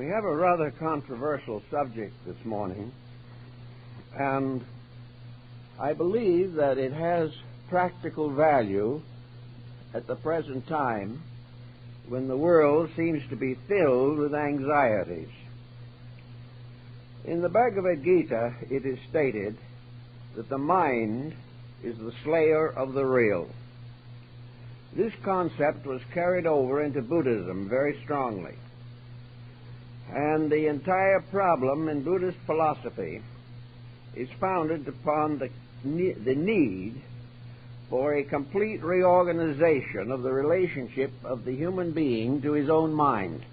We have a rather controversial subject this morning, and I believe that it has practical value at the present time when the world seems to be filled with anxieties. In the Bhagavad Gita, it is stated that the mind is the slayer of the real. This concept was carried over into Buddhism very strongly. And the entire problem in Buddhist philosophy is founded upon the need for a complete reorganization of the relationship of the human being to his own mind.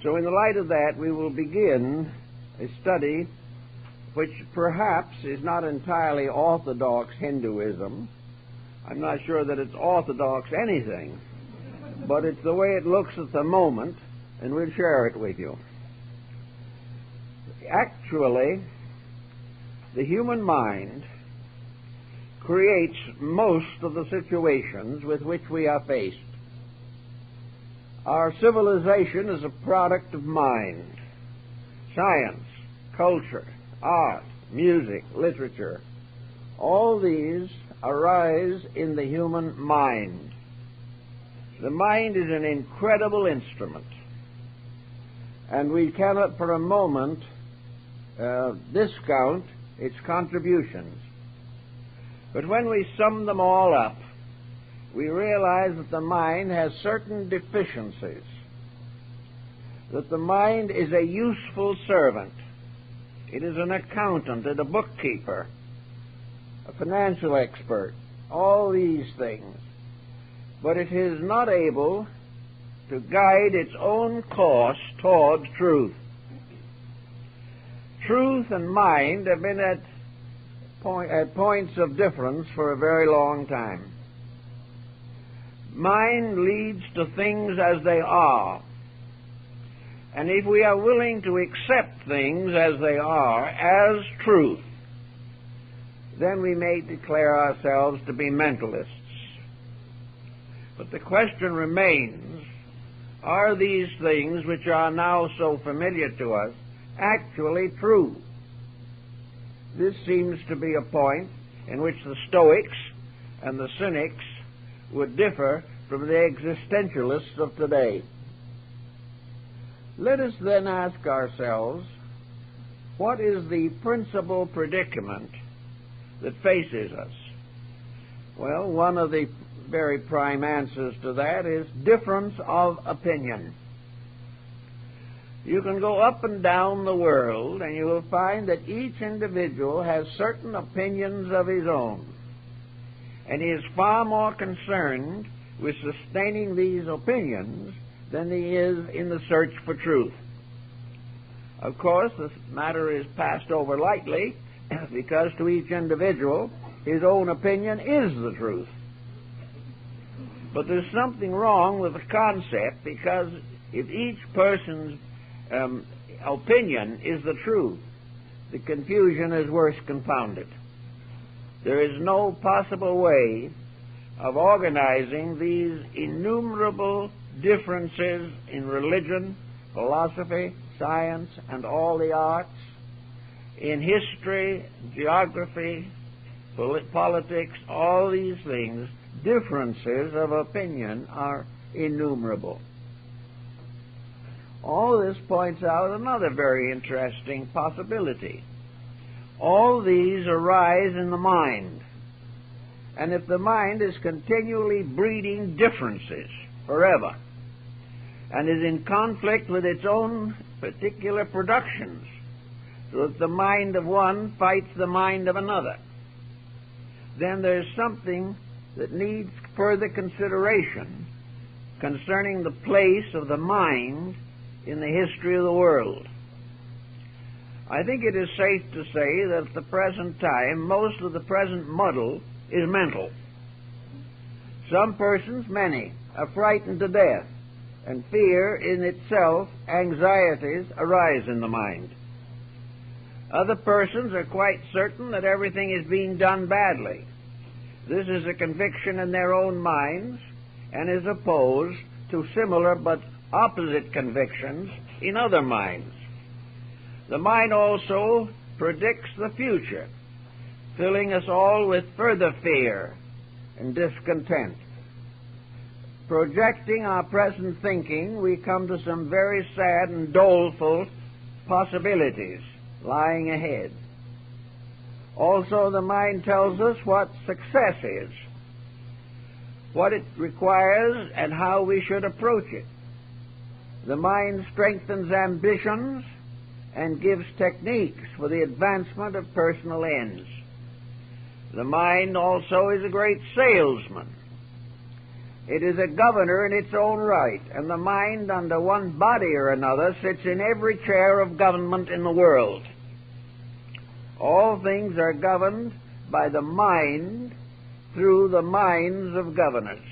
So in the light of that, we will begin a study which perhaps is not entirely orthodox Hinduism. I'm not sure that it's orthodox anything, but it's the way it looks at the moment, and we'll share it with you. Actually, the human mind creates most of the situations with which we are faced. Our civilization is a product of mind. Science, culture, art, music, literature, all these arise in the human mind. The mind is an incredible instrument, and we cannot for a moment discount its contributions. But when we sum them all up, we realize that the mind has certain deficiencies, that the mind is a useful servant. It is an accountant and a bookkeeper, a financial expert, all these things. But it is not able to guide its own course toward truth. Truth and mind have been at points of difference for a very long time. Mind leads to things as they are. And if we are willing to accept things as they are, as truth, then we may declare ourselves to be mentalists. But the question remains, are these things which are now so familiar to us actually true? This seems to be a point in which the Stoics and the Cynics would differ from the existentialists of today. Let us then ask ourselves, what is the principal predicament that faces us? Well, one of the very prime answers to that is difference of opinion. You can go up and down the world, and you will find that each individual has certain opinions of his own, and he is far more concerned with sustaining these opinions than he is in the search for truth. Of course, this matter is passed over lightly, because to each individual, his own opinion is the truth. But there's something wrong with the concept, because if each person's opinion is the truth, the confusion is worse confounded. There is no possible way of organizing these innumerable differences in religion, philosophy, science, and all the arts, in history, geography, politics, all these things. Differences of opinion are innumerable. All this points out another very interesting possibility. All these arise in the mind. And if the mind is continually breeding differences forever, and is in conflict with its own particular productions, so that the mind of one fights the mind of another, then there's something that needs further consideration concerning the place of the mind in the history of the world. I think it is safe to say that at the present time, most of the present muddle is mental. Some persons, many, are frightened to death, and fear in itself, anxieties, arise in the mind. Other persons are quite certain that everything is being done badly. This is a conviction in their own minds, and is opposed to similar but opposite convictions in other minds. The mind also predicts the future, filling us all with further fear and discontent. Projecting our present thinking, we come to some very sad and doleful possibilities lying ahead. Also, the mind tells us what success is, what it requires, and how we should approach it. The mind strengthens ambitions and gives techniques for the advancement of personal ends. The mind also is a great salesman. It is a governor in its own right, and the mind, under one body or another, sits in every chair of government in the world. All things are governed by the mind through the minds of governors.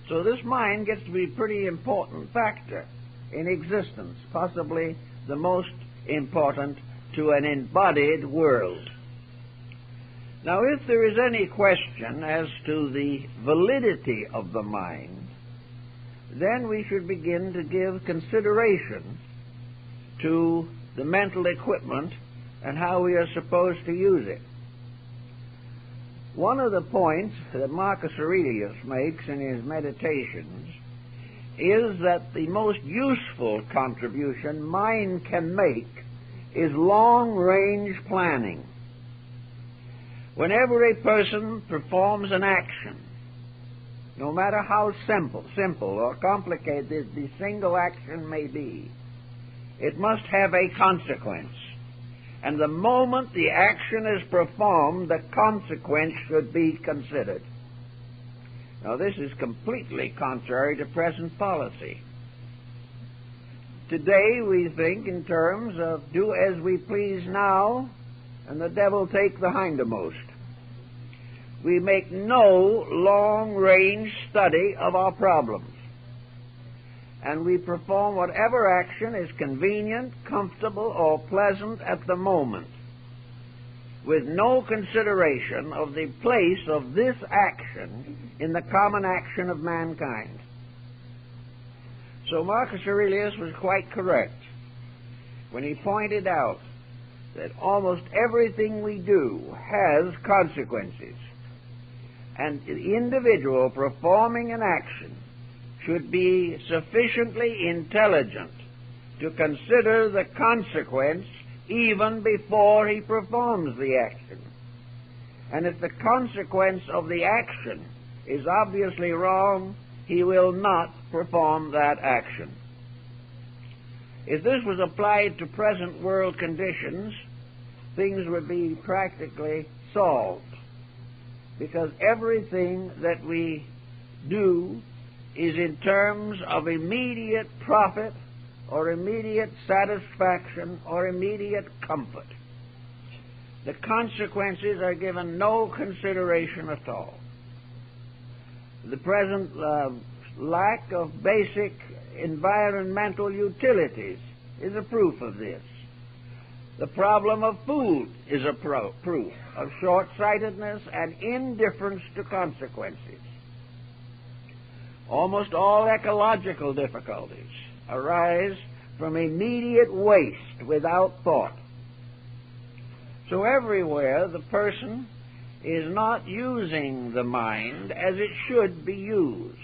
So this mind gets to be a pretty important factor in existence, possibly the most important to an embodied world. Now, if there is any question as to the validity of the mind, then we should begin to give consideration to the mental equipment and how we are supposed to use it. One of the points that Marcus Aurelius makes in his Meditations is that the most useful contribution mind can make is long-range planning. Whenever a person performs an action, no matter how simple or complicated the single action may be, it must have a consequence. And the moment the action is performed, the consequence should be considered. Now, this is completely contrary to present policy. Today, we think in terms of do as we please now, and the devil take the hindermost. We make no long-range study of our problems, and we perform whatever action is convenient, comfortable, or pleasant at the moment, with no consideration of the place of this action in the common action of mankind. So Marcus Aurelius was quite correct when he pointed out that almost everything we do has consequences, and the individual performing an action should be sufficiently intelligent to consider the consequence even before he performs the action. And if the consequence of the action is obviously wrong, he will not perform that action. If this was applied to present world conditions, things would be practically solved, because everything that we do is in terms of immediate profit or immediate satisfaction or immediate comfort. The consequences are given no consideration at all. The present lack of basic environmental utilities is a proof of this. The problem of food is a proof of short-sightedness and indifference to consequences. Almost all ecological difficulties arise from immediate waste without thought. So everywhere the person is not using the mind as it should be used.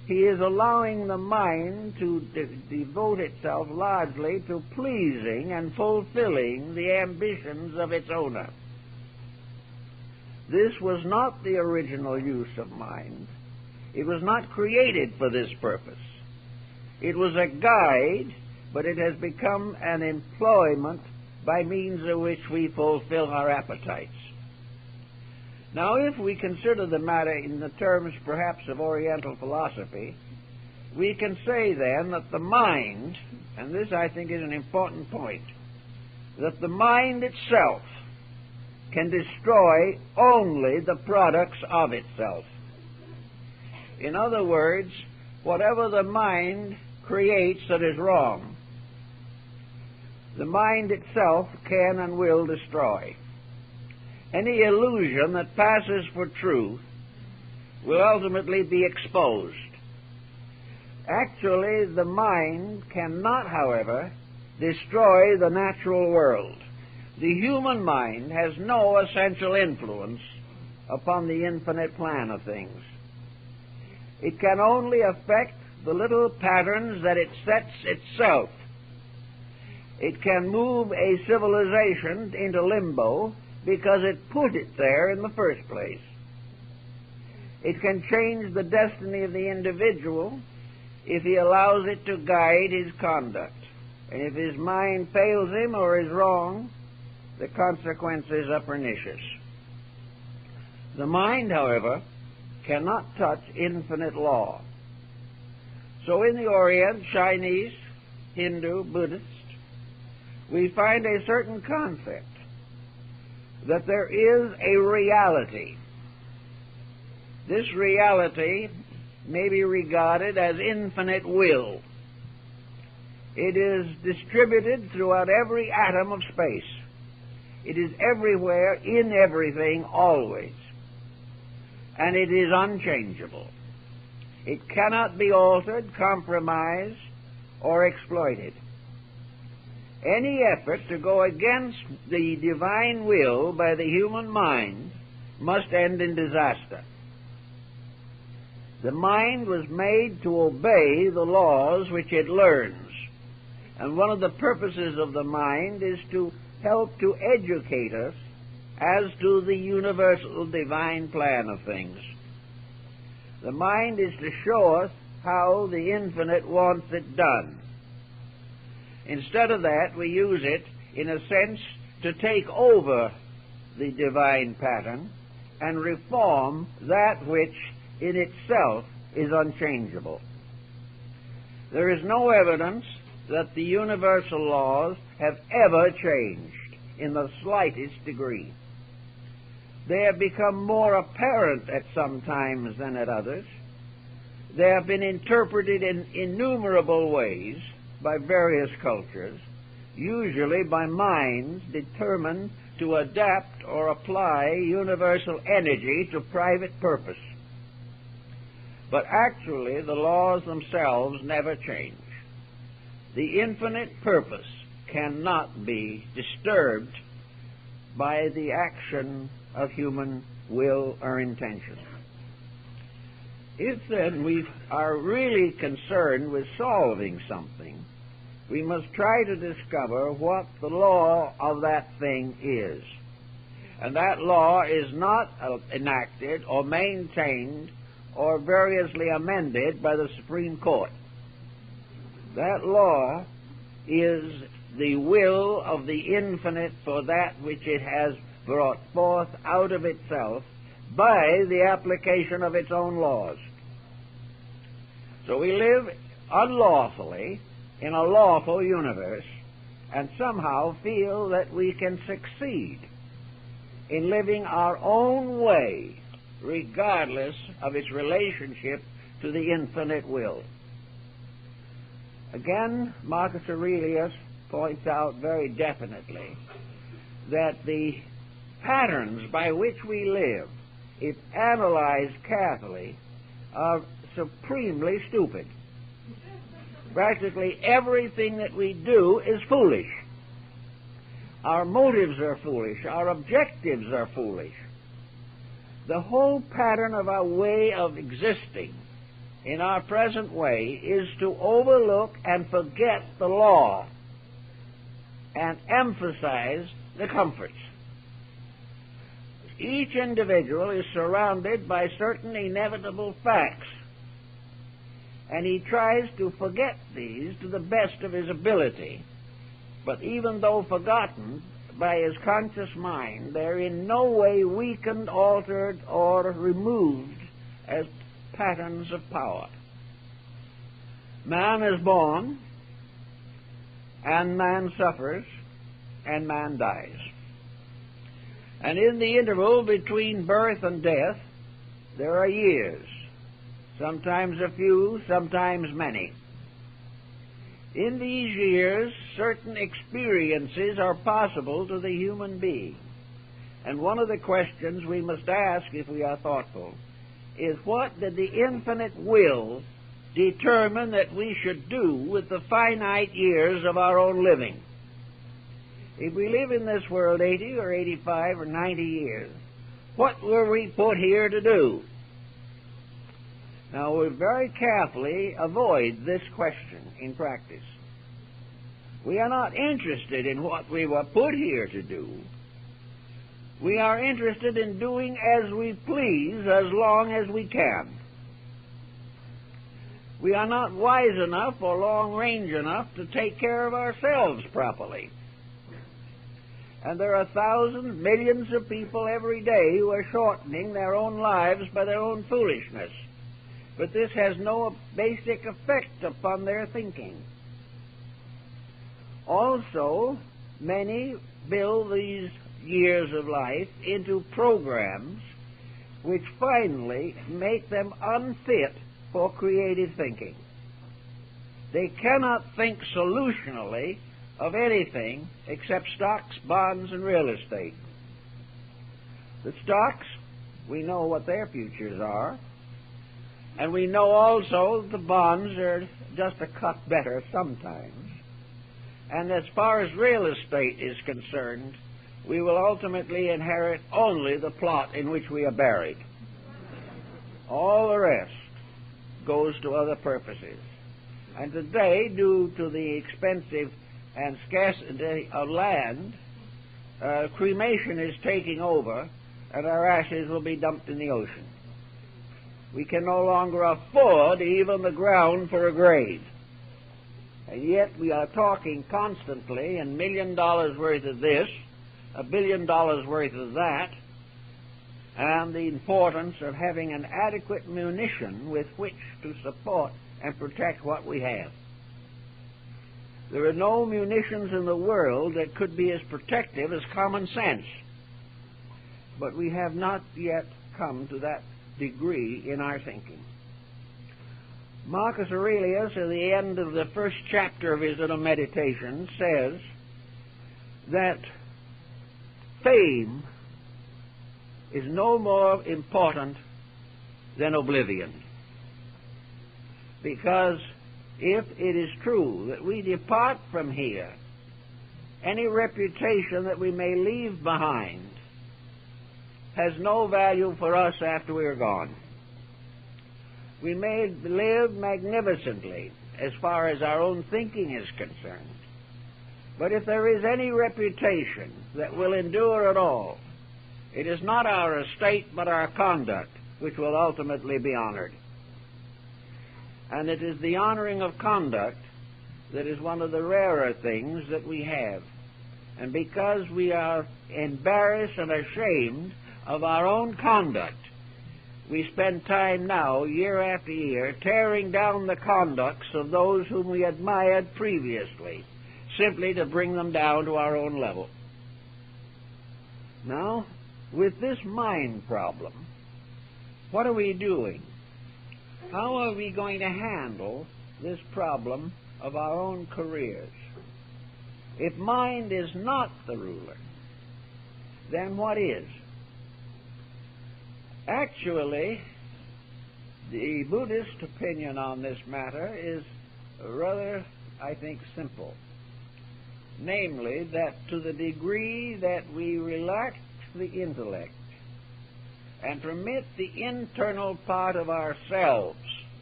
He is allowing the mind to devote itself largely to pleasing and fulfilling the ambitions of its owner. This was not the original use of mind. It was not created for this purpose. It was a guide, but it has become an employment by means of which we fulfill our appetites. Now, if we consider the matter in the terms perhaps of Oriental philosophy, we can say then that the mind, and this I think is an important point, that the mind itself can destroy only the products of itself. In other words, whatever the mind creates that is wrong, the mind itself can and will destroy. Any illusion that passes for truth will ultimately be exposed. Actually, the mind cannot, however, destroy the natural world. The human mind has no essential influence upon the infinite plan of things. It can only affect the little patterns that it sets itself. It can move a civilization into limbo because it put it there in the first place. It can change the destiny of the individual if he allows it to guide his conduct. And if his mind fails him or is wrong, the consequences are pernicious. The mind, however, cannot touch infinite law. So in the Orient, Chinese, Hindu, Buddhist, we find a certain concept that there is a reality. This reality may be regarded as infinite will. It is distributed throughout every atom of space. It is everywhere, in everything, always. And it is unchangeable. It cannot be altered, compromised, or exploited. Any effort to go against the divine will by the human mind must end in disaster. The mind was made to obey the laws which it learns. And one of the purposes of the mind is to help to educate us as to the universal divine plan of things. The mind is to show us how the infinite wants it done. Instead of that, we use it, in a sense, to take over the divine pattern and reform that which in itself is unchangeable. There is no evidence that the universal laws have ever changed in the slightest degree. They have become more apparent at some times than at others. They have been interpreted in innumerable ways by various cultures, usually by minds determined to adapt or apply universal energy to private purpose. But actually, the laws themselves never change. The infinite purpose cannot be disturbed by the action of human will or intention. If then we are really concerned with solving something, we must try to discover what the law of that thing is. And that law is not enacted or maintained or variously amended by the Supreme Court. That law is the will of the infinite for that which it has brought forth out of itself by the application of its own laws. So we live unlawfully in a lawful universe and somehow feel that we can succeed in living our own way regardless of its relationship to the infinite will. Again, Marcus Aurelius points out very definitely that the patterns by which we live, if analyzed carefully, are supremely stupid. Practically everything that we do is foolish. Our motives are foolish. Our objectives are foolish. The whole pattern of our way of existing in our present way is to overlook and forget the law and emphasize the comforts. Each individual is surrounded by certain inevitable facts, and he tries to forget these to the best of his ability. But even though forgotten by his conscious mind, they're in no way weakened, altered, or removed as patterns of power. Man is born, and man suffers, and man dies. And in the interval between birth and death, there are years, sometimes a few, sometimes many. In these years, certain experiences are possible to the human being. And one of the questions we must ask, if we are thoughtful, is what did the infinite will determine that we should do with the finite years of our own living? If we live in this world 80 or 85 or 90 years, what were we put here to do? Now, we very carefully avoid this question in practice. We are not interested in what we were put here to do. We are interested in doing as we please as long as we can. We are not wise enough or long-range enough to take care of ourselves properly. And there are thousands, millions of people every day who are shortening their own lives by their own foolishness. But this has no basic effect upon their thinking. Also, many build these years of life into programs which finally make them unfit for creative thinking. They cannot think solutionally of anything except stocks, bonds, and real estate. The stocks, we know what their futures are, and we know also that the bonds are just a cut better sometimes. And as far as real estate is concerned, we will ultimately inherit only the plot in which we are buried. All the rest goes to other purposes. And today, due to the expensive and scarcity of land, cremation is taking over, and our ashes will be dumped in the ocean. We can no longer afford even the ground for a grave. And yet we are talking constantly $1 million worth of this, $1 billion worth of that, and the importance of having an adequate munition with which to support and protect what we have. There are no munitions in the world that could be as protective as common sense. But we have not yet come to that degree in our thinking. Marcus Aurelius, at the end of the first chapter of his little meditation, says that fame is no more important than oblivion. Because if it is true that we depart from here, any reputation that we may leave behind has no value for us after we are gone. We may live magnificently as far as our own thinking is concerned, but if there is any reputation that will endure at all, it is not our estate but our conduct which will ultimately be honored. And it is the honoring of conduct that is one of the rarer things that we have. And because we are embarrassed and ashamed of our own conduct, we spend time now, year after year, tearing down the conducts of those whom we admired previously, simply to bring them down to our own level. Now, with this mind problem, what are we doing? How are we going to handle this problem of our own careers? If mind is not the ruler, then what is? Actually, the Buddhist opinion on this matter is rather, I think, simple. Namely, that to the degree that we relax the intellect and permit the internal part of ourselves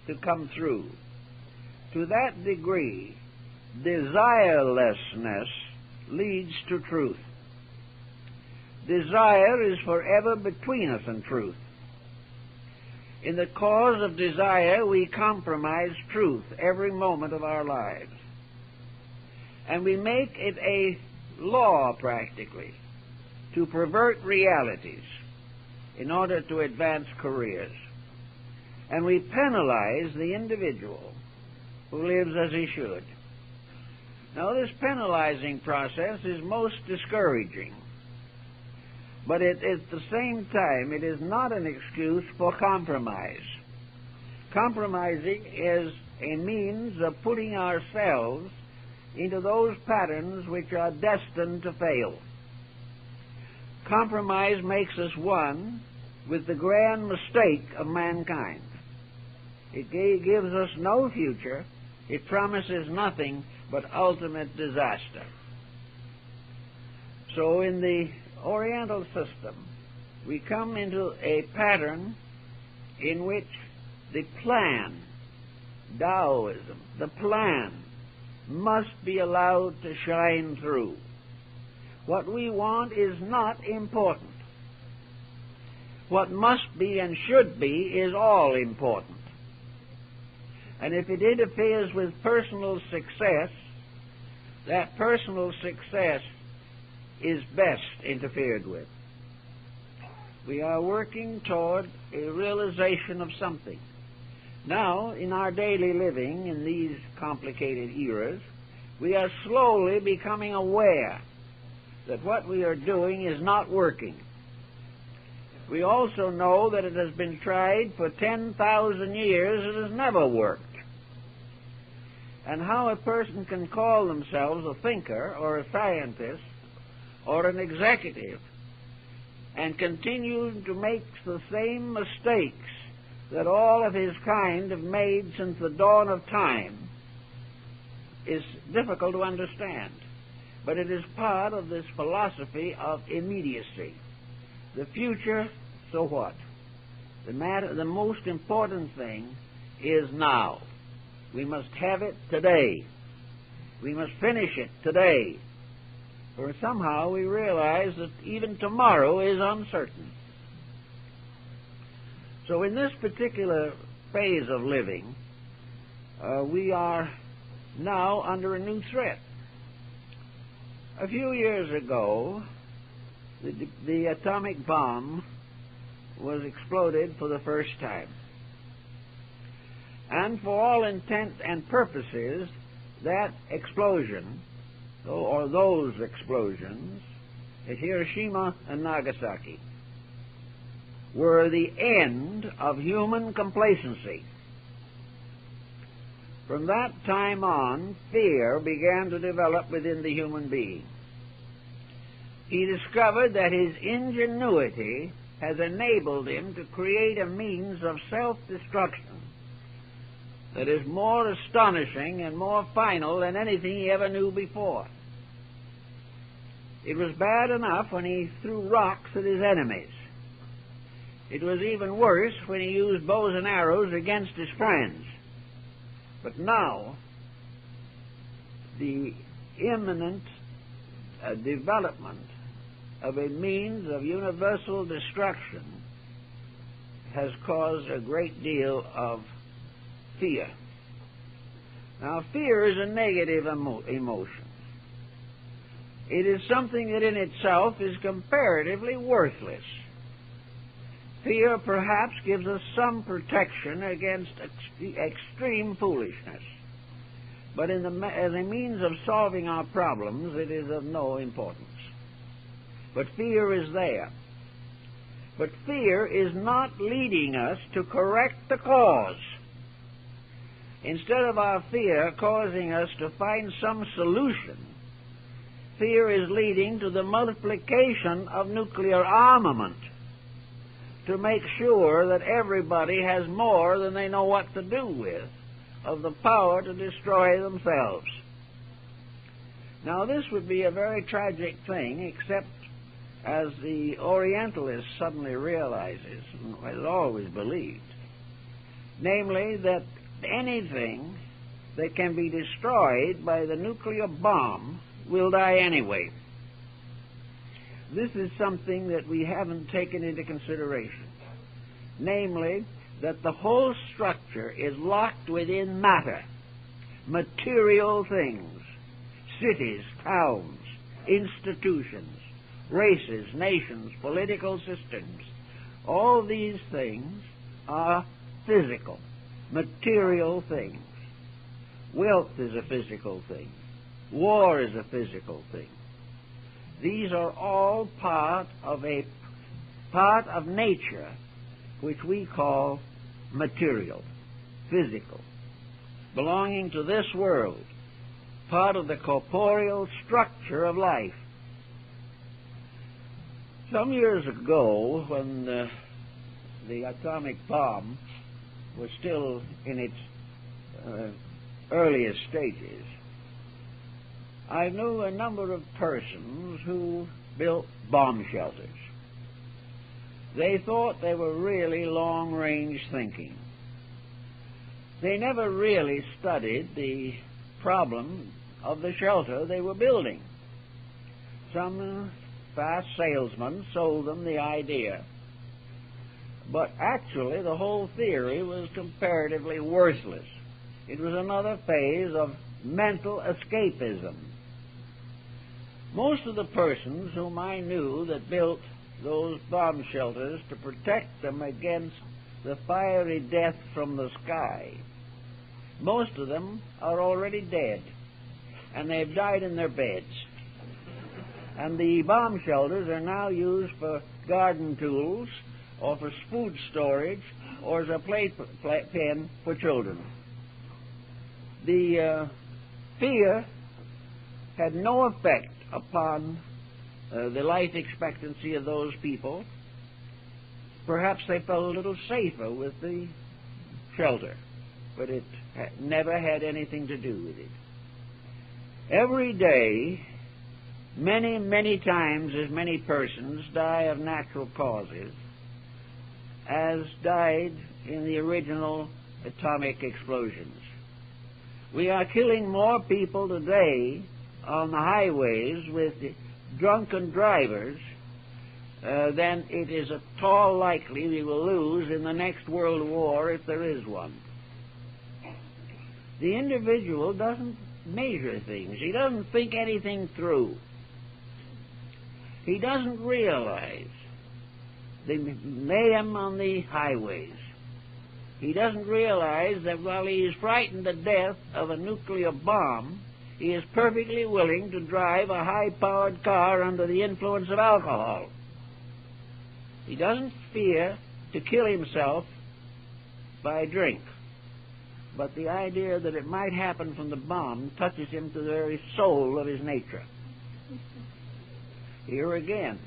to come through, to that degree, desirelessness leads to truth. Desire is forever between us and truth. In the cause of desire, we compromise truth every moment of our lives. And we make it a law, practically, to pervert realities in order to advance careers. And we penalize the individual who lives as he should. Now, this penalizing process is most discouraging. But at the same time, it is not an excuse for compromise. Compromising is a means of putting ourselves into those patterns which are destined to fail. Compromise makes us one with the grand mistake of mankind. It gives us no future. It promises nothing but ultimate disaster. So in the Oriental system, we come into a pattern in which the plan, Taoism, the plan, must be allowed to shine through. What we want is not important. What must be and should be is all important. And if it interferes with personal success, that personal success is best interfered with. We are working toward a realization of something. Now, in our daily living, in these complicated eras, we are slowly becoming aware that what we are doing is not working. We also know that it has been tried for 10,000 years. It has never worked. And how a person can call themselves a thinker or a scientist or an executive and continue to make the same mistakes that all of his kind have made since the dawn of time is difficult to understand. But it is part of this philosophy of immediacy. The future, so what? The most important thing is now. We must have it today. We must finish it today. For somehow we realize that even tomorrow is uncertain. So in this particular phase of living, we are now under a new threat. A few years ago, the atomic bomb was exploded for the first time. And for all intent and purposes, that explosion, or those explosions, at Hiroshima and Nagasaki, were the end of human complacency. From that time on, fear began to develop within the human being. He discovered that his ingenuity has enabled him to create a means of self-destruction that is more astonishing and more final than anything he ever knew before. It was bad enough when he threw rocks at his enemies. It was even worse when he used bows and arrows against his friends. But now, the imminent development of a means of universal destruction has caused a great deal of fear. Now, fear is a negative emotion. It is something that in itself is comparatively worthless. Fear perhaps gives us some protection against extreme foolishness. But as a means of solving our problems, it is of no importance. But fear is there. But fear is not leading us to correct the cause. Instead of our fear causing us to find some solution, fear is leading to the multiplication of nuclear armament to make sure that everybody has more than they know what to do with of the power to destroy themselves. Now, this would be a very tragic thing, except as the Orientalist suddenly realizes, and has always believed, namely that anything that can be destroyed by the nuclear bomb will die anyway. This is something that we haven't taken into consideration, namely that the whole structure is locked within matter, material things, cities, towns, institutions, races, nations, political systems. All these things are physical, material things. Wealth is a physical thing. War is a physical thing. These are all part of nature which we call material, physical, belonging to this world, part of the corporeal structure of life. Some years ago, when the atomic bomb was still in its earliest stages, I knew a number of persons who built bomb shelters. They thought they were really long-range thinking. They never really studied the problem of the shelter they were building. Some fast salesman sold them the idea, but actually the whole theory was comparatively worthless. It was another phase of mental escapism. Most of the persons whom I knew that built those bomb shelters to protect them against the fiery death from the sky, most of them are already dead, and they've died in their beds. And the bomb shelters are now used for garden tools, or for food storage, or as a playpen for children. The fear had no effect upon the life expectancy of those people. Perhaps they felt a little safer with the shelter, but it never had anything to do with it. Every day, many, many times as many persons die of natural causes as died in the original atomic explosions. We are killing more people today on the highways with drunken drivers than it is at all likely we will lose in the next world war, if there is one. The individual doesn't measure things. He doesn't think anything through. He doesn't realize the mayhem on the highways. He doesn't realize that while he is frightened to death of a nuclear bomb, he is perfectly willing to drive a high-powered car under the influence of alcohol. He doesn't fear to kill himself by drink, but the idea that it might happen from the bomb touches him to the very soul of his nature. Here again,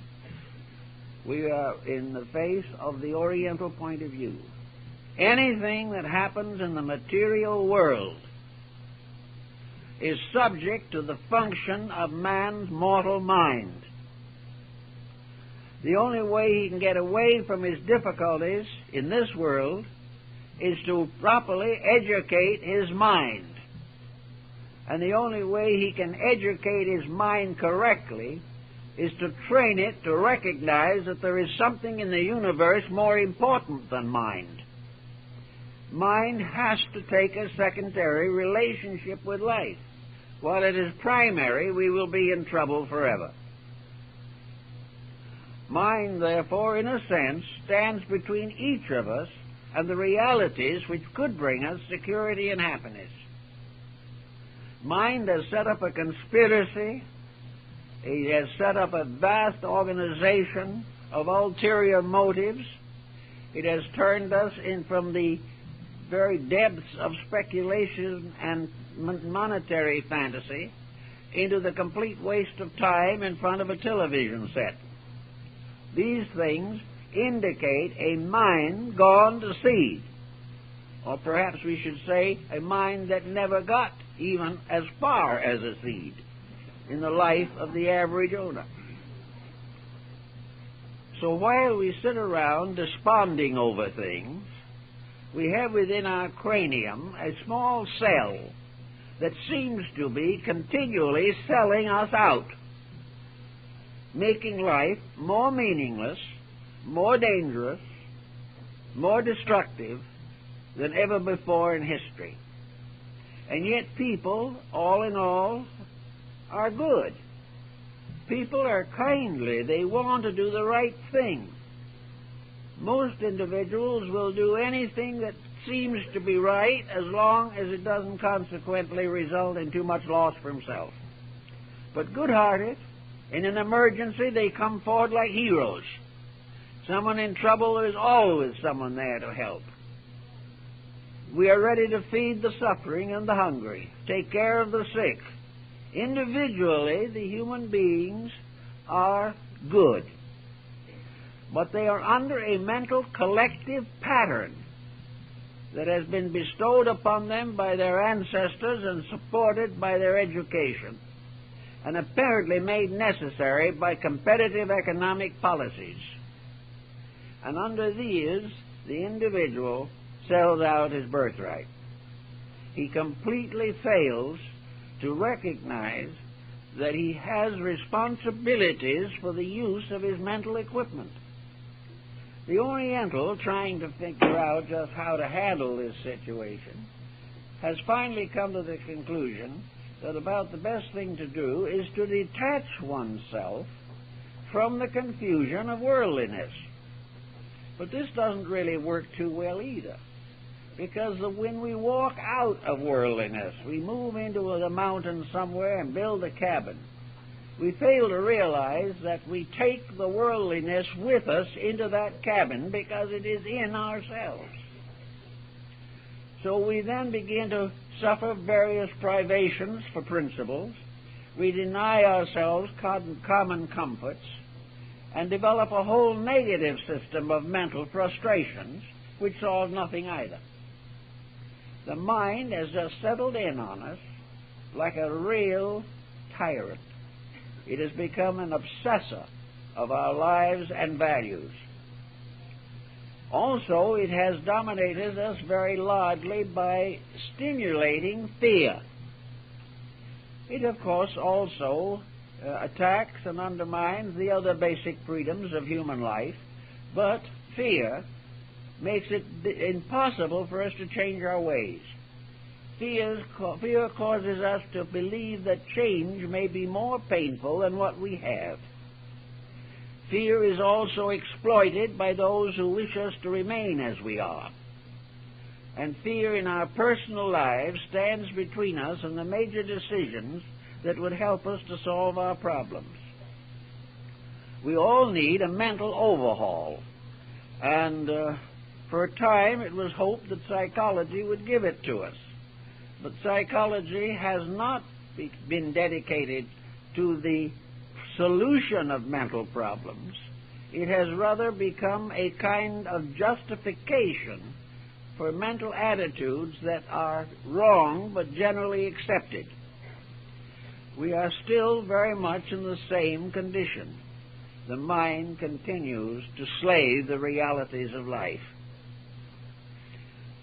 we are in the face of the Oriental point of view. Anything that happens in the material world is subject to the function of man's mortal mind. The only way he can get away from his difficulties in this world is to properly educate his mind. And the only way he can educate his mind correctly is to train it to recognize that there is something in the universe more important than mind. Mind has to take a secondary relationship with life. While it is primary, we will be in trouble forever. Mind, therefore, in a sense, stands between each of us and the realities which could bring us security and happiness. Mind has set up a conspiracy. It has set up a vast organization of ulterior motives. It has turned us in from the very depths of speculation and monetary fantasy into the complete waste of time in front of a television set. These things indicate a mind gone to seed, or perhaps we should say a mind that never got even as far as a seed in the life of the average owner. So while we sit around desponding over things, we have within our cranium a small cell that seems to be continually selling us out, making life more meaningless, more dangerous, more destructive than ever before in history. And yet people, all in all, are good. People are kindly. They want to do the right thing. Most individuals will do anything that seems to be right as long as it doesn't consequently result in too much loss for himself. But good-hearted, in an emergency, they come forward like heroes. Someone in trouble, there's always someone there to help. We are ready to feed the suffering and the hungry, take care of the sick. Individually, the human beings are good, but they are under a mental collective pattern that has been bestowed upon them by their ancestors and supported by their education, and apparently made necessary by competitive economic policies. And under these, the individual sells out his birthright. He completely fails to recognize that he has responsibilities for the use of his mental equipment. The Oriental, trying to figure out just how to handle this situation, has finally come to the conclusion that about the best thing to do is to detach oneself from the confusion of worldliness. But this doesn't really work too well either, because when we walk out of worldliness, we move into the mountains somewhere and build a cabin, we fail to realize that we take the worldliness with us into that cabin because it is in ourselves. So we then begin to suffer various privations for principles. We deny ourselves common comforts and develop a whole negative system of mental frustrations which solve nothing either. The mind has just settled in on us like a real tyrant. It has become an obsessor of our lives and values. Also, it has dominated us very largely by stimulating fear. It, of course, also attacks and undermines the other basic freedoms of human life, but fear makes it impossible for us to change our ways. Fear causes us to believe that change may be more painful than what we have. Fear is also exploited by those who wish us to remain as we are. And fear in our personal lives stands between us and the major decisions that would help us to solve our problems. We all need a mental overhaul, and for a time it was hoped that psychology would give it to us. But psychology has not been dedicated to the solution of mental problems. It has rather become a kind of justification for mental attitudes that are wrong but generally accepted. We are still very much in the same condition. The mind continues to slay the realities of life.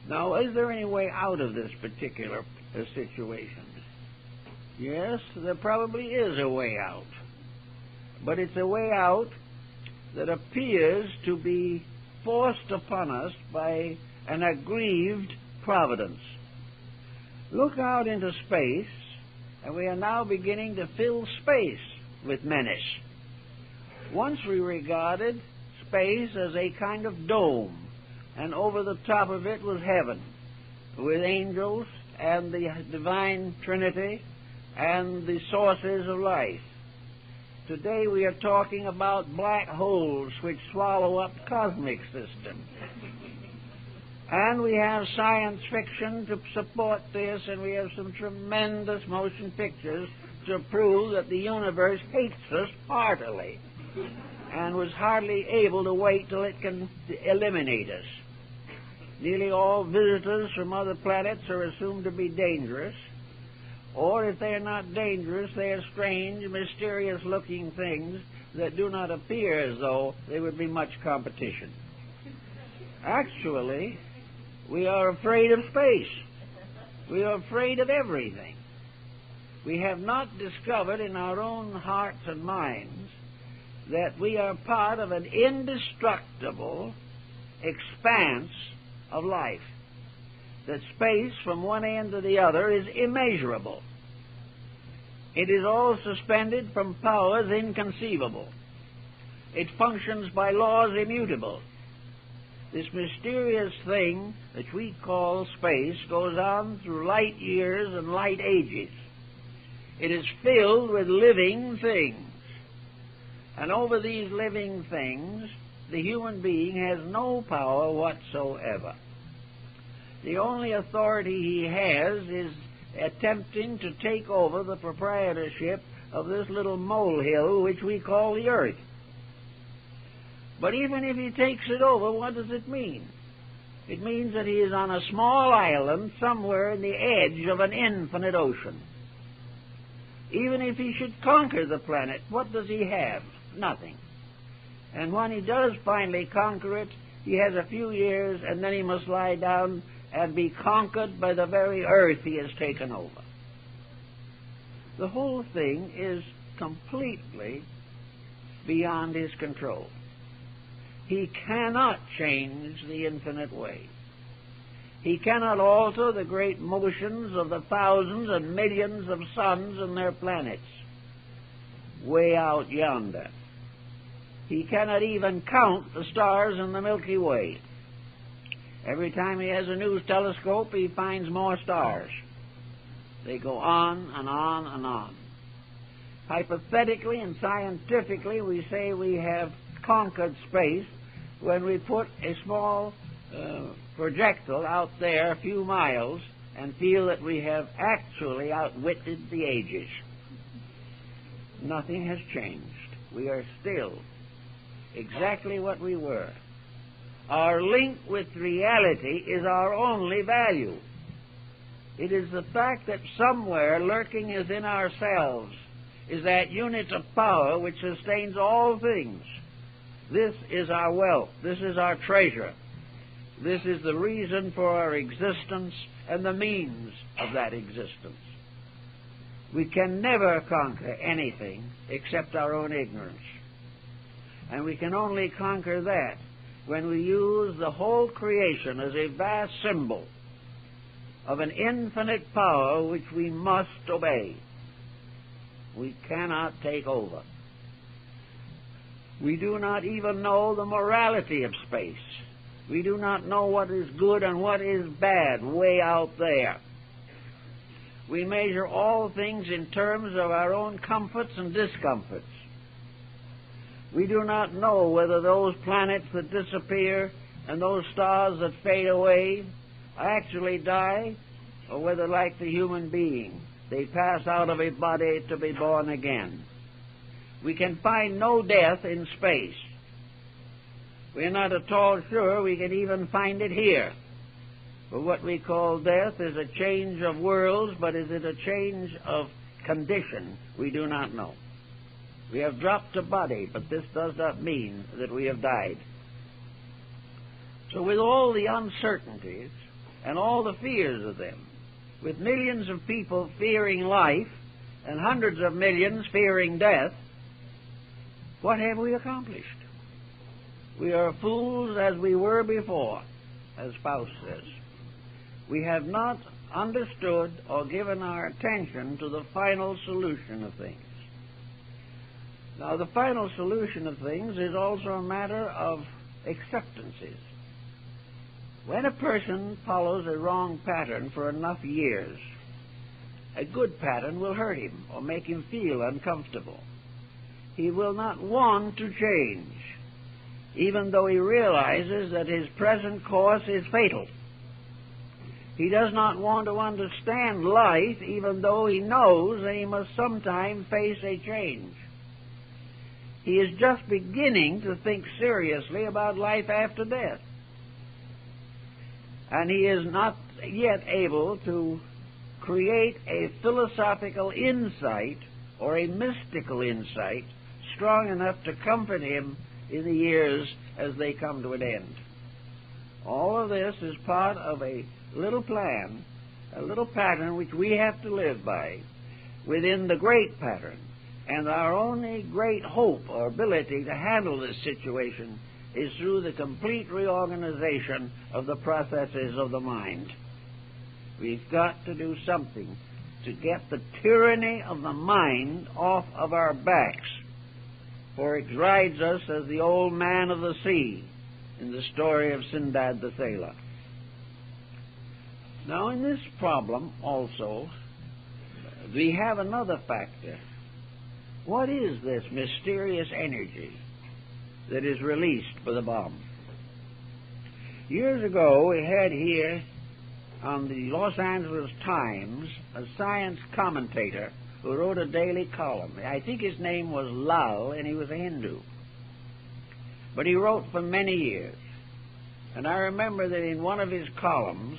Now, is there any way out of this particular situation? Yes, there probably is a way out. But it's a way out that appears to be forced upon us by an aggrieved providence. Look out into space, and we are now beginning to fill space with menace. Once we regarded space as a kind of dome, and over the top of it was heaven, with angels and the divine Trinity and the sources of life. Today we are talking about black holes which swallow up the cosmic system. And we have science fiction to support this, and we have some tremendous motion pictures to prove that the universe hates us heartily and was hardly able to wait till it can eliminate us. Nearly all visitors from other planets are assumed to be dangerous, or if they are not dangerous, they are strange, mysterious-looking things that do not appear as though they would be much competition. Actually, we are afraid of space. We are afraid of everything. We have not discovered in our own hearts and minds that we are part of an indestructible expanse of life, that space from one end to the other is immeasurable. It is all suspended from powers inconceivable. It functions by laws immutable. This mysterious thing that we call space goes on through light years and light ages. It is filled with living things. And over these living things, the human being has no power whatsoever. The only authority he has is attempting to take over the proprietorship of this little molehill which we call the earth. But even if he takes it over, what does it mean? It means that he is on a small island somewhere in the edge of an infinite ocean. Even if he should conquer the planet, what does he have? Nothing. And when he does finally conquer it, he has a few years, and then he must lie down and be conquered by the very earth he has taken over. The whole thing is completely beyond his control. He cannot change the infinite way. He cannot alter the great motions of the thousands and millions of suns and their planets way out yonder. He cannot even count the stars in the Milky Way. Every time he has a new telescope, he finds more stars. They go on and on and on. Hypothetically and scientifically, we say we have conquered space when we put a small projectile out there a few miles and feel that we have actually outwitted the ages. Nothing has changed. We are still exactly what we were. Our link with reality is our only value. It is the fact that somewhere lurking within ourselves is that unit of power which sustains all things. This is our wealth. This is our treasure. This is the reason for our existence and the means of that existence. We can never conquer anything except our own ignorance. And we can only conquer that when we use the whole creation as a vast symbol of an infinite power which we must obey. We cannot take over. We do not even know the morality of space. We do not know what is good and what is bad way out there. We measure all things in terms of our own comforts and discomforts. We do not know whether those planets that disappear and those stars that fade away actually die, or whether, like the human being, they pass out of a body to be born again. We can find no death in space. We're not at all sure we can even find it here. But what we call death is a change of worlds, but is it a change of condition? We do not know. We have dropped a body, but this does not mean that we have died. So with all the uncertainties and all the fears of them, with millions of people fearing life and hundreds of millions fearing death, what have we accomplished? We are fools as we were before, as Faust says. We have not understood or given our attention to the final solution of things. Now, the final solution of things is also a matter of acceptances. When a person follows a wrong pattern for enough years, a good pattern will hurt him or make him feel uncomfortable. He will not want to change, even though he realizes that his present course is fatal. He does not want to understand life, even though he knows that he must sometime face a change. He is just beginning to think seriously about life after death. And he is not yet able to create a philosophical insight or a mystical insight strong enough to comfort him in the years as they come to an end. All of this is part of a little plan, a little pattern which we have to live by within the great pattern. And our only great hope or ability to handle this situation is through the complete reorganization of the processes of the mind. We've got to do something to get the tyranny of the mind off of our backs, for it rides us as the old man of the sea in the story of Sindbad the Sailor. Now, in this problem also, we have another factor. What is this mysterious energy that is released by the bomb? Years ago, we had here on the Los Angeles Times a science commentator who wrote a daily column. I think his name was Lal, and he was a Hindu. But he wrote for many years. And I remember that in one of his columns,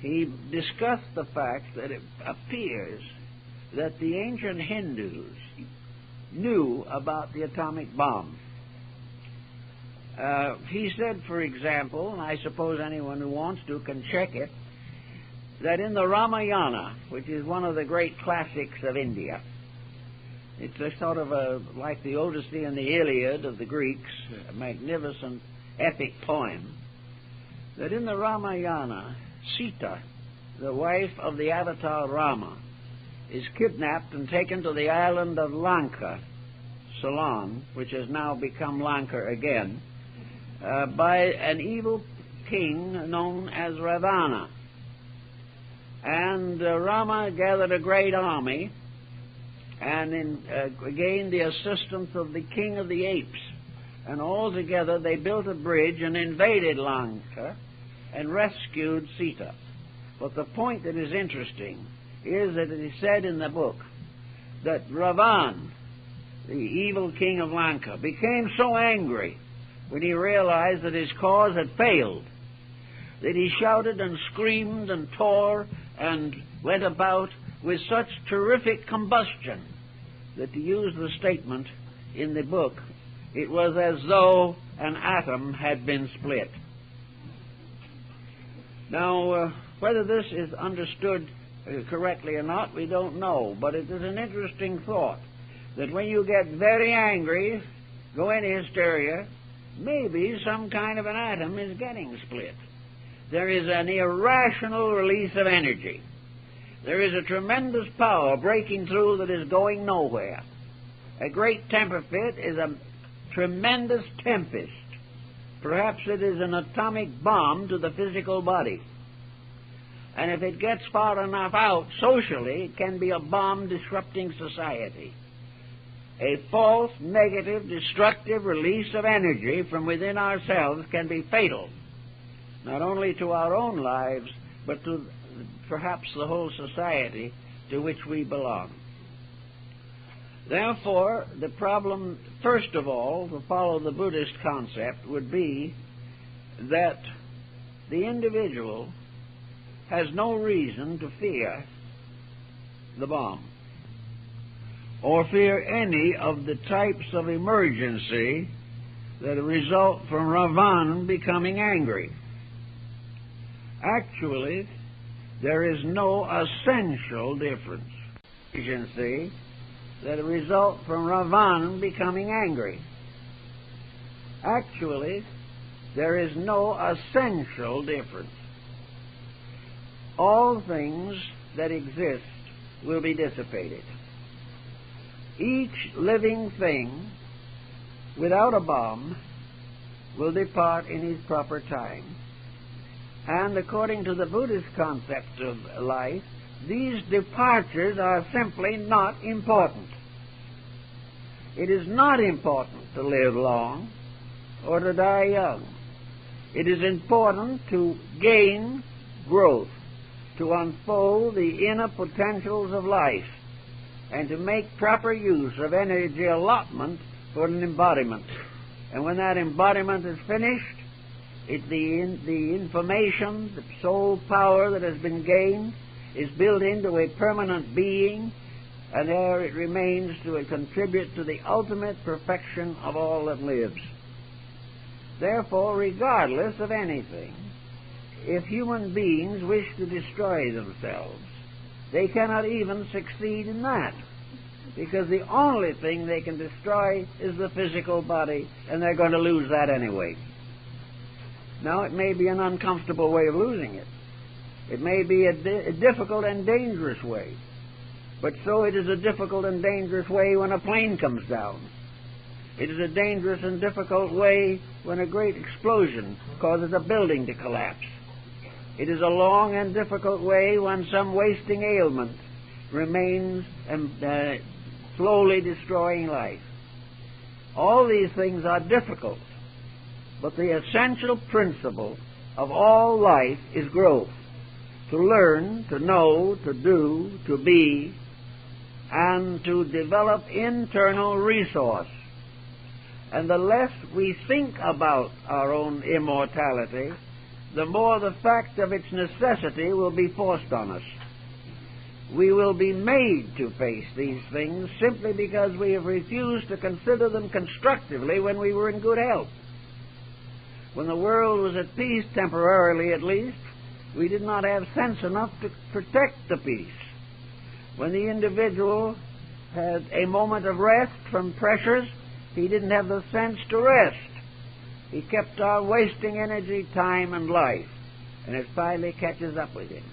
he discussed the fact that it appears that the ancient Hindus knew about the atomic bomb. He said, for example, and I suppose anyone who wants to can check it, that in the Ramayana, which is one of the great classics of India, it's a sort of like the Odyssey and the Iliad of the Greeks, a magnificent epic poem, that in the Ramayana, Sita, the wife of the avatar Rama, is kidnapped and taken to the island of Lanka, Ceylon, which has now become Lanka again, by an evil king known as Ravana. And Rama gathered a great army and gained the assistance of the king of the apes. And all together they built a bridge and invaded Lanka and rescued Sita. But the point that is interesting is that it is said in the book that Ravan, the evil king of Lanka, became so angry when he realized that his cause had failed that he shouted and screamed and tore and went about with such terrific combustion that, to use the statement in the book, it was as though an atom had been split. Now, whether this is understood correctly or not, we don't know, but it is an interesting thought that when you get very angry, go into hysteria, maybe some kind of an atom is getting split. There is an irrational release of energy. There is a tremendous power breaking through that is going nowhere. A great temper fit is a tremendous tempest. Perhaps it is an atomic bomb to the physical body. And if it gets far enough out socially, it can be a bomb disrupting society. A false, negative, destructive release of energy from within ourselves can be fatal, not only to our own lives, but to perhaps the whole society to which we belong. Therefore, the problem, first of all, to follow the Buddhist concept, would be that the individual has no reason to fear the bomb, or fear any of the types of emergency that result from Ravan becoming angry. Actually, there is no essential difference. Emergency that result from Ravan becoming angry. Actually, there is no essential difference. All things that exist will be dissipated. Each living thing without a bomb will depart in its proper time. And according to the Buddhist concept of life, these departures are simply not important. It is not important to live long or to die young. It is important to gain growth, to unfold the inner potentials of life, and to make proper use of energy allotment for an embodiment. And when that embodiment is finished, the information, the soul power that has been gained is built into a permanent being, and there it remains to contribute to the ultimate perfection of all that lives. Therefore, regardless of anything, if human beings wish to destroy themselves, they cannot even succeed in that, because the only thing they can destroy is the physical body, and they're going to lose that anyway. Now, it may be an uncomfortable way of losing it. It may be a difficult and dangerous way, but so it is a difficult and dangerous way when a plane comes down. It is a dangerous and difficult way when a great explosion causes a building to collapse. It is a long and difficult way when some wasting ailment remains slowly destroying life. All these things are difficult, but the essential principle of all life is growth. To learn, to know, to do, to be, and to develop internal resource. And the less we think about our own immortality, the more the fact of its necessity will be forced on us. We will be made to face these things simply because we have refused to consider them constructively when we were in good health. When the world was at peace, temporarily at least, we did not have sense enough to protect the peace. When the individual had a moment of rest from pressures, he didn't have the sense to rest. He kept on wasting energy, time, and life, and it finally catches up with him.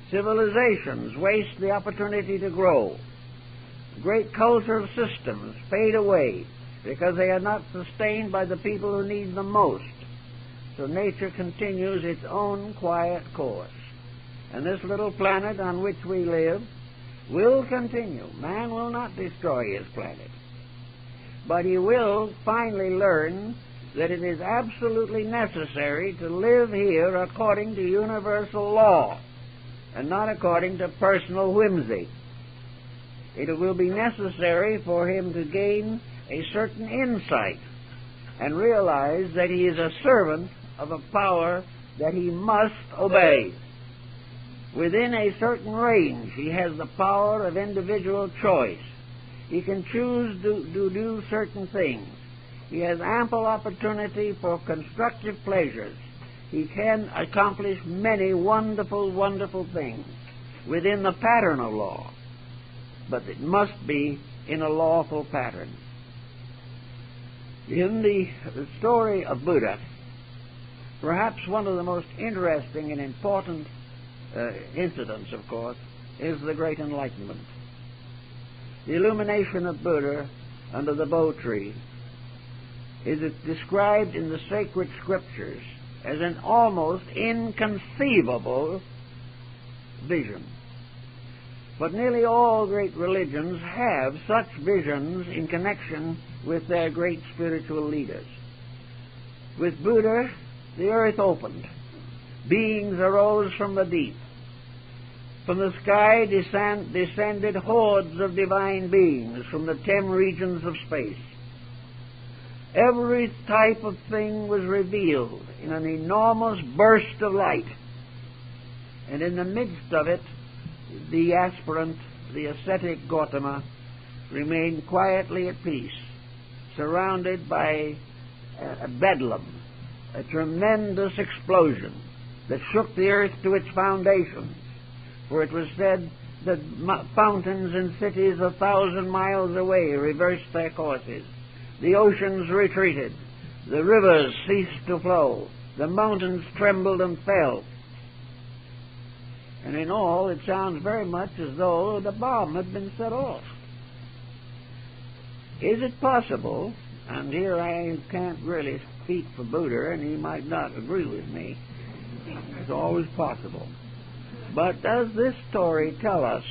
Civilizations waste the opportunity to grow. Great cultural systems fade away because they are not sustained by the people who need them most. So nature continues its own quiet course. And this little planet on which we live will continue. Man will not destroy his planet. But he will finally learn that it is absolutely necessary to live here according to universal law and not according to personal whimsy. It will be necessary for him to gain a certain insight and realize that he is a servant of a power that he must obey. Within a certain range, he has the power of individual choice. He can choose to do certain things. He has ample opportunity for constructive pleasures. He can accomplish many wonderful, wonderful things within the pattern of law, but it must be in a lawful pattern. In the story of Buddha, perhaps one of the most interesting and important incidents, of course, is the Great Enlightenment. The illumination of Buddha under the Bo tree is described in the sacred scriptures as an almost inconceivable vision. But nearly all great religions have such visions in connection with their great spiritual leaders. With Buddha, the earth opened. Beings arose from the deep. From the sky descended hordes of divine beings from the 10 regions of space. Every type of thing was revealed in an enormous burst of light. And in the midst of it, the aspirant, the ascetic Gautama, remained quietly at peace, surrounded by a bedlam, a tremendous explosion that shook the earth to its foundations. For it was said that fountains in cities 1,000 miles away reversed their courses. The oceans retreated. The rivers ceased to flow. The mountains trembled and fell. And in all, it sounds very much as though the bomb had been set off. Is it possible, and here I can't really speak for Buddha, and he might not agree with me, it's always possible, but does this story tell us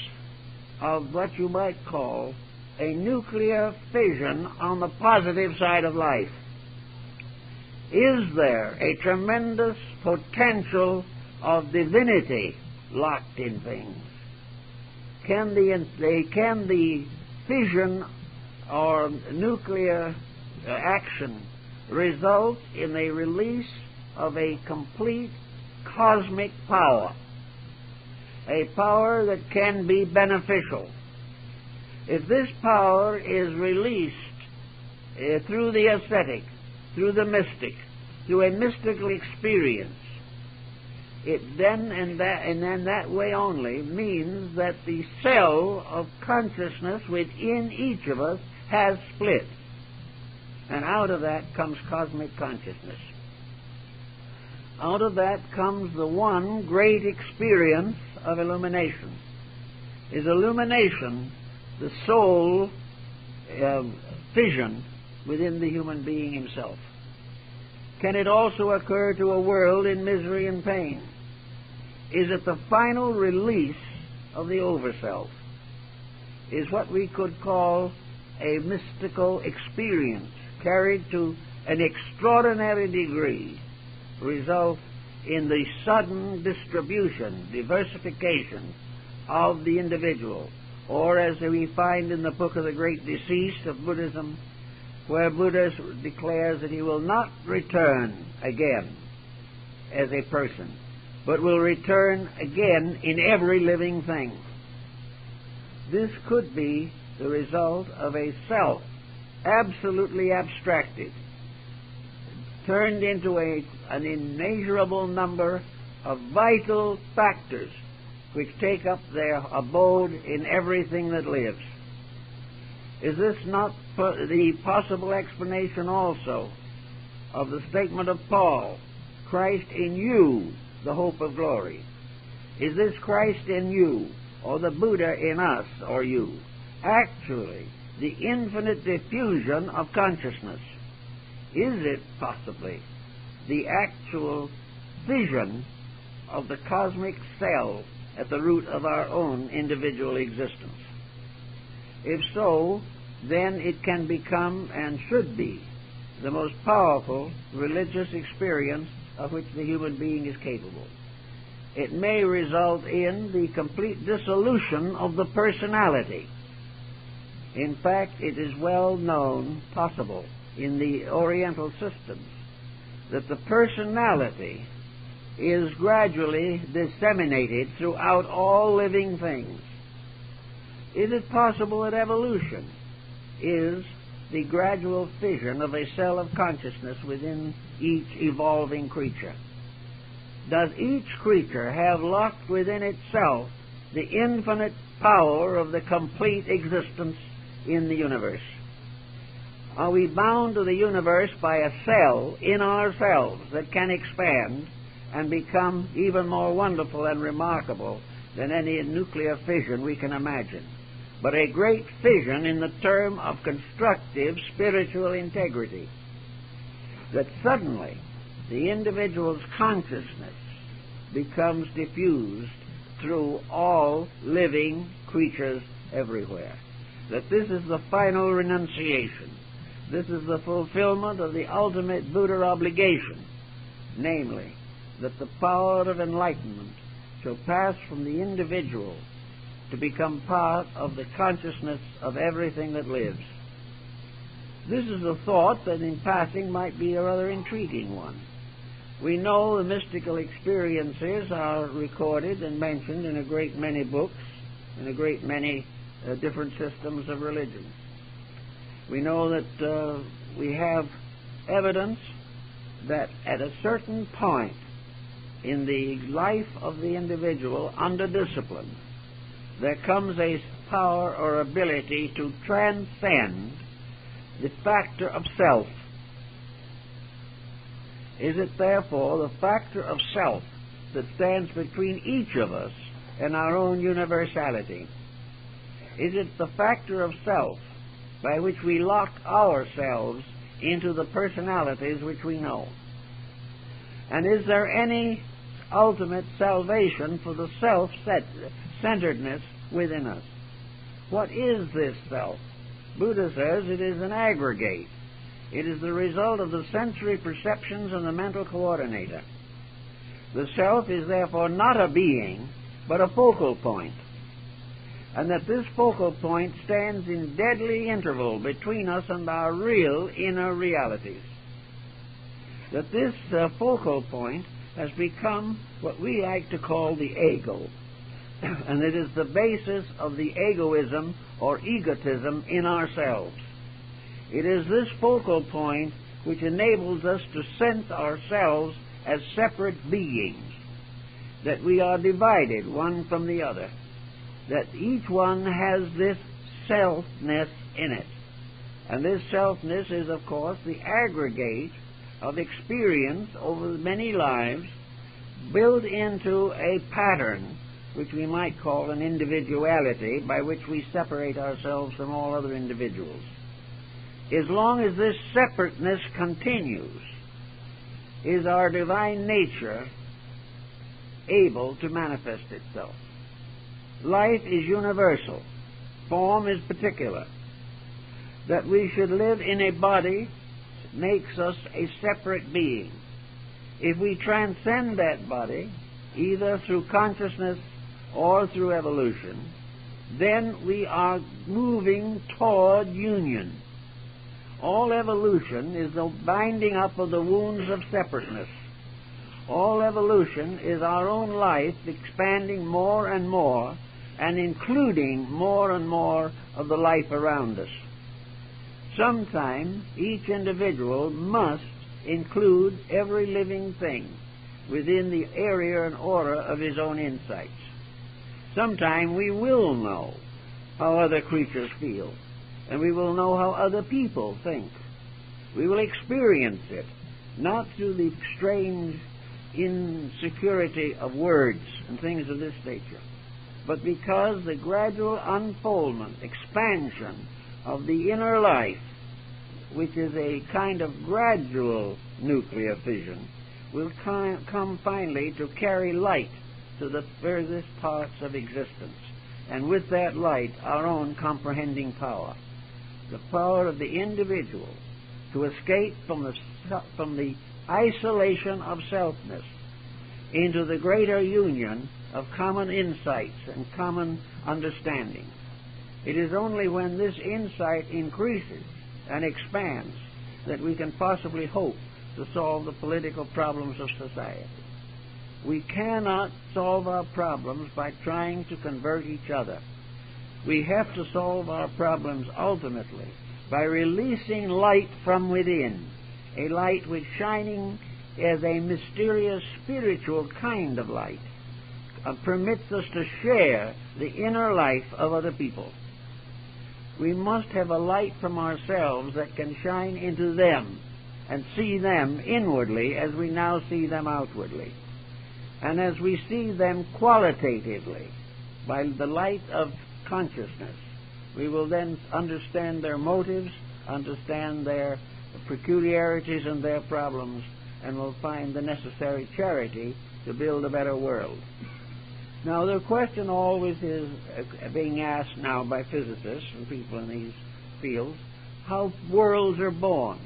of what you might call a nuclear fission on the positive side of life? Is there a tremendous potential of divinity locked in things? Can the fission or nuclear action result in a release of a complete cosmic power, a power that can be beneficial? If this power is released through the ascetic, through the mystic, through a mystical experience, it then and that way only means that the cell of consciousness within each of us has split, and out of that comes cosmic consciousness. Out of that comes the one great experience of illumination. Is illumination the soul fission within the human being himself? Can it also occur to a world in misery and pain? Is it the final release of the overself? Is what we could call a mystical experience carried to an extraordinary degree result in the sudden distribution, diversification of the individual? Or, as we find in the Book of the Great Decease of Buddhism, where Buddha declares that he will not return again as a person, but will return again in every living thing. This could be the result of a self absolutely abstracted, turned into an immeasurable number of vital factors which take up their abode in everything that lives. Is this not the possible explanation also of the statement of Paul, Christ in you, the hope of glory? Is this Christ in you, or the Buddha in us, or you, actually the infinite diffusion of consciousness? Is it possibly the actual vision of the cosmic cell at the root of our own individual existence? If so, then it can become and should be the most powerful religious experience of which the human being is capable. It may result in the complete dissolution of the personality. In fact, it is well known, possible, in the Oriental systems, that the personality is gradually disseminated throughout all living things. Is it possible that evolution is the gradual fission of a cell of consciousness within each evolving creature? Does each creature have locked within itself the infinite power of the complete existence in the universe? Are we bound to the universe by a cell in ourselves that can expand and become even more wonderful and remarkable than any nuclear fission we can imagine, but a great fission in the term of constructive spiritual integrity, that suddenly the individual's consciousness becomes diffused through all living creatures everywhere? That this is the final renunciation. This is the fulfillment of the ultimate Buddha obligation, namely, that the power of enlightenment shall pass from the individual to become part of the consciousness of everything that lives. This is a thought that in passing might be a rather intriguing one. We know the mystical experiences are recorded and mentioned in a great many books, in a great many different systems of religion. We know that we have evidence that at a certain point in the life of the individual under discipline, there comes a power or ability to transcend the factor of self. Is it therefore the factor of self that stands between each of us and our own universality? Is it the factor of self by which we lock ourselves into the personalities which we know? And is there any ultimate salvation for the self-centeredness within us? What is this self? Buddha says it is an aggregate. It is the result of the sensory perceptions and the mental coordinator. The self is therefore not a being, but a focal point. And that this focal point stands in deadly interval between us and our real inner realities. That this focal point has become what we like to call the ego. And it is the basis of the egoism or egotism in ourselves. It is this focal point which enables us to sense ourselves as separate beings, that we are divided one from the other, that each one has this selfness in it. And this selfness is, of course, the aggregate of experience over many lives, built into a pattern which we might call an individuality, by which we separate ourselves from all other individuals. As long as this separateness continues, is our divine nature able to manifest itself. Life is universal. Form is particular. That we should live in a body makes us a separate being. If we transcend that body, either through consciousness or through evolution, then we are moving toward union. All evolution is the binding up of the wounds of separateness. All evolution is our own life expanding more and more and including more and more of the life around us. Sometime each individual must include every living thing within the area and aura of his own insights. Sometime we will know how other creatures feel, and we will know how other people think. We will experience it, not through the strange insecurity of words and things of this nature, but because the gradual unfoldment, expansion of the inner life, which is a kind of gradual nuclear fission, will come finally to carry light to the furthest parts of existence, and with that light our own comprehending power, the power of the individual to escape from the isolation of selfness into the greater union of common insights and common understanding. It is only when this insight increases and expands that we can possibly hope to solve the political problems of society. We cannot solve our problems by trying to convert each other. We have to solve our problems ultimately by releasing light from within, a light which shining as a mysterious spiritual kind of light permits us to share the inner life of other people. We must have a light from ourselves that can shine into them and see them inwardly as we now see them outwardly. And as we see them qualitatively by the light of consciousness, we will then understand their motives, understand their peculiarities and their problems, and will find the necessary charity to build a better world. Now, the question always is being asked now by physicists and people in these fields, how worlds are born.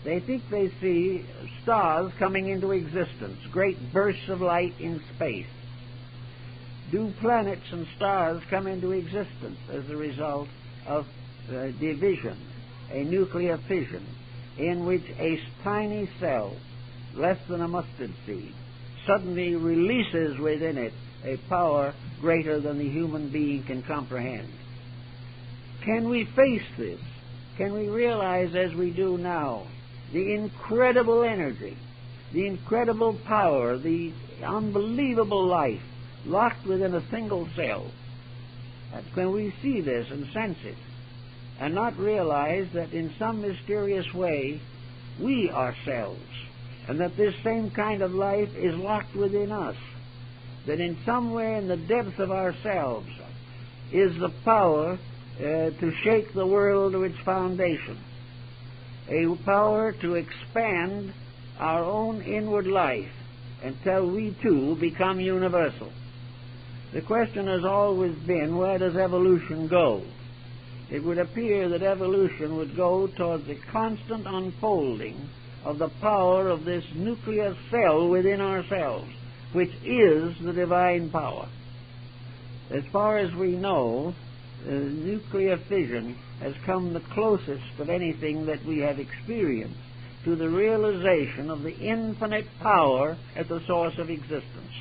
They think they see stars coming into existence, great bursts of light in space. Do planets and stars come into existence as a result of division, a nuclear fission, in which a tiny cell, less than a mustard seed, suddenly releases within it a power greater than the human being can comprehend? Can we face this? Can we realize, as we do now, the incredible energy, the incredible power, the unbelievable life locked within a single cell? Can we see this and sense it, and not realize that in some mysterious way we are cells, and that this same kind of life is locked within us, that in somewhere in the depths of ourselves is the power to shake the world to its foundation, a power to expand our own inward life until we too become universal. The question has always been, where does evolution go? It would appear that evolution would go towards the constant unfolding of the power of this nuclear cell within ourselves, which is the divine power. As far as we know, nuclear fission has come the closest of anything that we have experienced to the realization of the infinite power at the source of existence.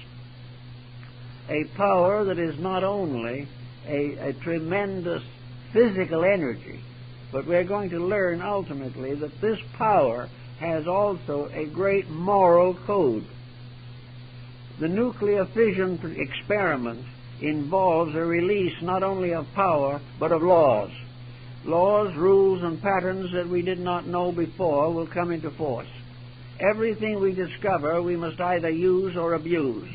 A power that is not only a tremendous physical energy, but we're going to learn ultimately that this power has also a great moral code. The nuclear fission experiment involves a release not only of power, but of laws. Laws, rules, and patterns that we did not know before will come into force. Everything we discover, we must either use or abuse.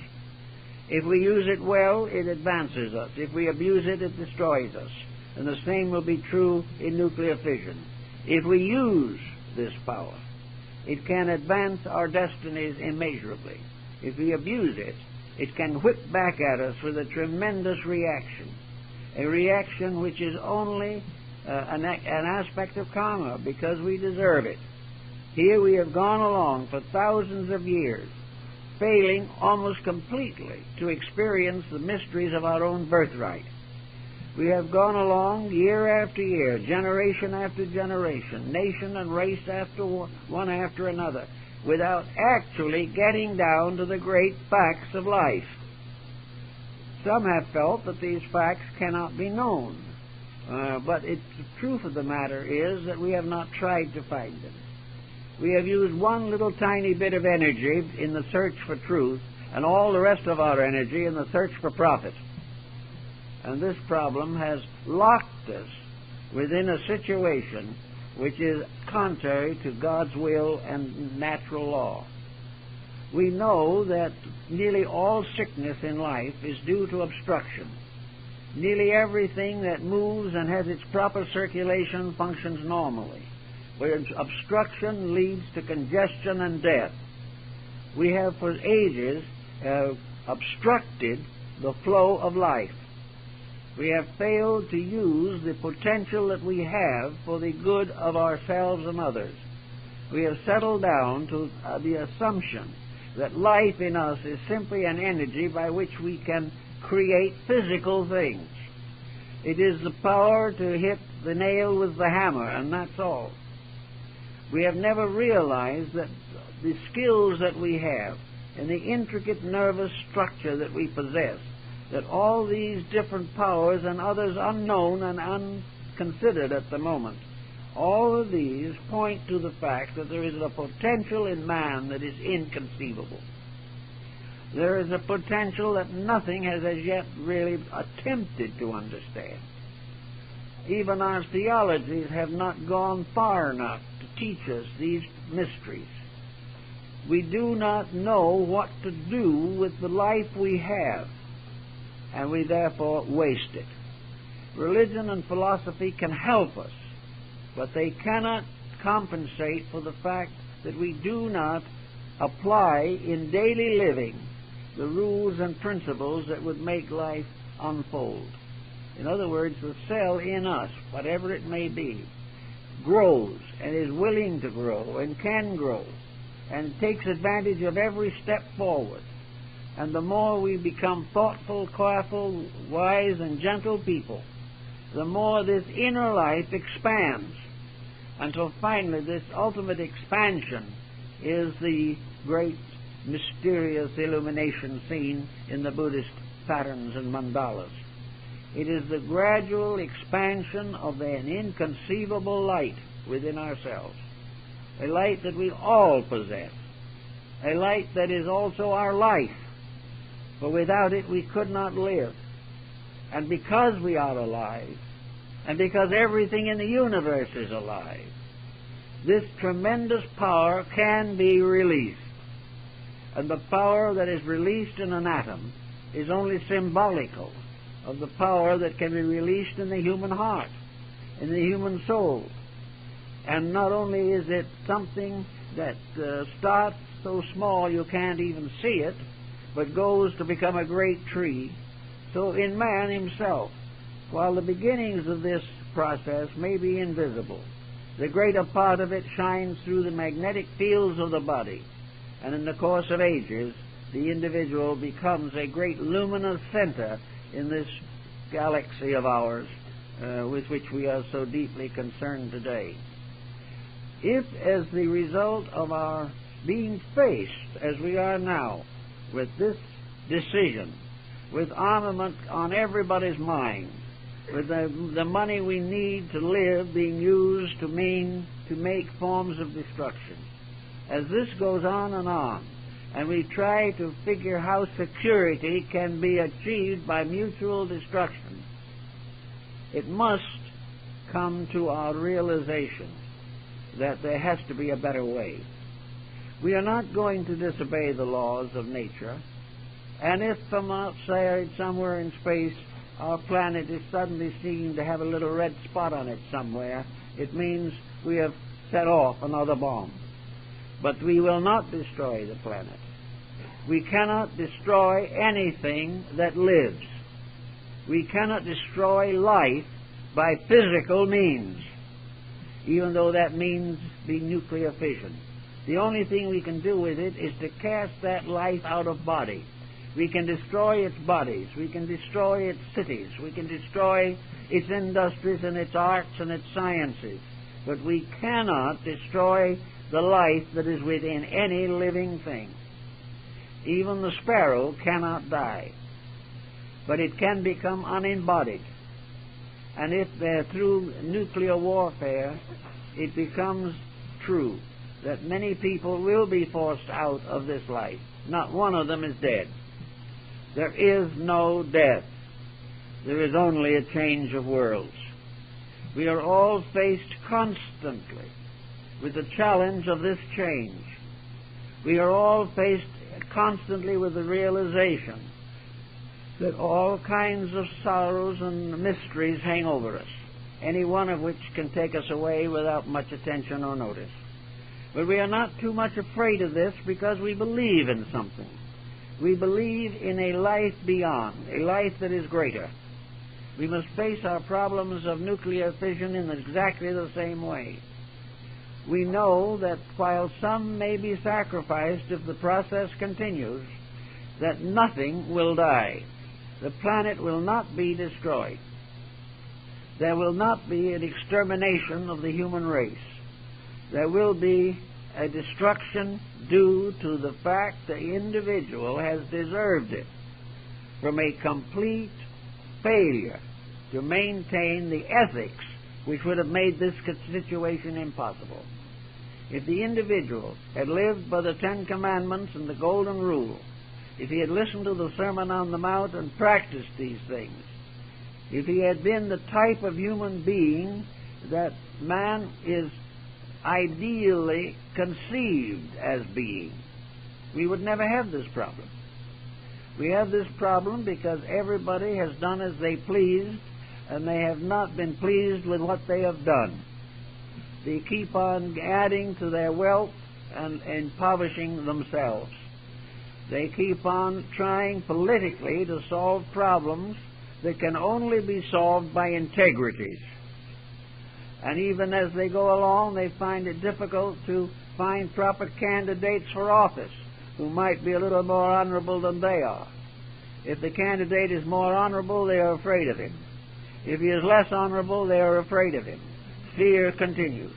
If we use it well, it advances us. If we abuse it, it destroys us. And the same will be true in nuclear fission. If we use this power, it can advance our destinies immeasurably. If we abuse it, it can whip back at us with a tremendous reaction, a reaction which is only an aspect of karma, because we deserve it. Here we have gone along for thousands of years, failing almost completely to experience the mysteries of our own birthright. We have gone along year after year, generation after generation, nation and race after one after another, without actually getting down to the great facts of life. Some have felt that these facts cannot be known, but the truth of the matter is that we have not tried to find them. We have used one little tiny bit of energy in the search for truth, and all the rest of our energy in the search for profit. And this problem has locked us within a situation which is contrary to God's will and natural law. We know that nearly all sickness in life is due to obstruction. Nearly everything that moves and has its proper circulation functions normally, but obstruction leads to congestion and death. We have for ages obstructed the flow of life. We have failed to use the potential that we have for the good of ourselves and others. We have settled down to the assumption that life in us is simply an energy by which we can create physical things. It is the power to hit the nail with the hammer, and that's all. We have never realized that the skills that we have and the intricate nervous structure that we possess, that all these different powers and others unknown and unconsidered at the moment, all of these point to the fact that there is a potential in man that is inconceivable. There is a potential that nothing has as yet really attempted to understand. Even our theologies have not gone far enough to teach us these mysteries. We do not know what to do with the life we have, and we therefore waste it. Religion and philosophy can help us, but they cannot compensate for the fact that we do not apply in daily living the rules and principles that would make life unfold. In other words, the cell in us, whatever it may be, grows and is willing to grow and can grow and takes advantage of every step forward. And the more we become thoughtful, careful, wise, and gentle people, the more this inner life expands, until finally this ultimate expansion is the great mysterious illumination seen in the Buddhist patterns and mandalas. It is the gradual expansion of an inconceivable light within ourselves, a light that we all possess, a light that is also our life, for without it we could not live. And because we are alive, and because everything in the universe is alive, this tremendous power can be released. And the power that is released in an atom is only symbolical of the power that can be released in the human heart, in the human soul. And not only is it something that starts so small you can't even see it, but goes to become a great tree, so in man himself, while the beginnings of this process may be invisible, the greater part of it shines through the magnetic fields of the body, and in the course of ages, the individual becomes a great luminous center in this galaxy of ours with which we are so deeply concerned today. If, as the result of our being faced, as we are now, with this decision, with armament on everybody's mind, with the money we need to live being used to make forms of destruction, as this goes on, and we try to figure how security can be achieved by mutual destruction, it must come to our realization that there has to be a better way. We are not going to disobey the laws of nature, and if from outside, somewhere in space, our planet is suddenly seen to have a little red spot on it somewhere, it means we have set off another bomb. But we will not destroy the planet. We cannot destroy anything that lives. We cannot destroy life by physical means, even though that means the nuclear fission. The only thing we can do with it is to cast that life out of body, We can destroy its bodies. We can destroy its cities. We can destroy its industries and its arts and its sciences. But we cannot destroy the life that is within any living thing. Even the sparrow cannot die, but it can become unembodied. And if through nuclear warfare it becomes true that many people will be forced out of this life, not one of them is dead. There is no death. There is only a change of worlds. We are all faced constantly with the challenge of this change. We are all faced constantly with the realization that all kinds of sorrows and mysteries hang over us, any one of which can take us away without much attention or notice. But we are not too much afraid of this because we believe in something. We believe in a life beyond, a life that is greater. We must face our problems of nuclear fission in exactly the same way. We know that while some may be sacrificed if the process continues, that nothing will die. The planet will not be destroyed. There will not be an extermination of the human race. There will be a destruction due to the fact the individual has deserved it from a complete failure to maintain the ethics which would have made this situation impossible. If the individual had lived by the Ten Commandments and the Golden Rule, if he had listened to the Sermon on the Mount and practiced these things, if he had been the type of human being that man is ideally conceived as being, we would never have this problem. We have this problem because everybody has done as they pleased, and they have not been pleased with what they have done. They keep on adding to their wealth and impoverishing themselves. They keep on trying politically to solve problems that can only be solved by integrities. And even as they go along, they find it difficult to find proper candidates for office who might be a little more honorable than they are. If the candidate is more honorable, they are afraid of him. If he is less honorable, they are afraid of him. Fear continues.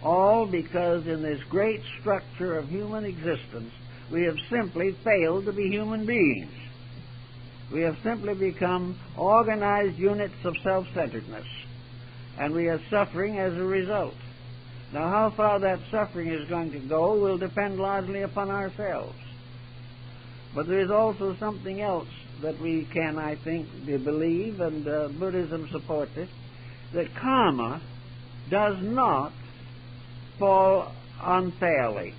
All because in this great structure of human existence, we have simply failed to be human beings. We have simply become organized units of self-centeredness, and we are suffering as a result. Now, how far that suffering is going to go will depend largely upon ourselves. But there is also something else that we can, I think, believe, and Buddhism supports it, that karma does not fall unfairly.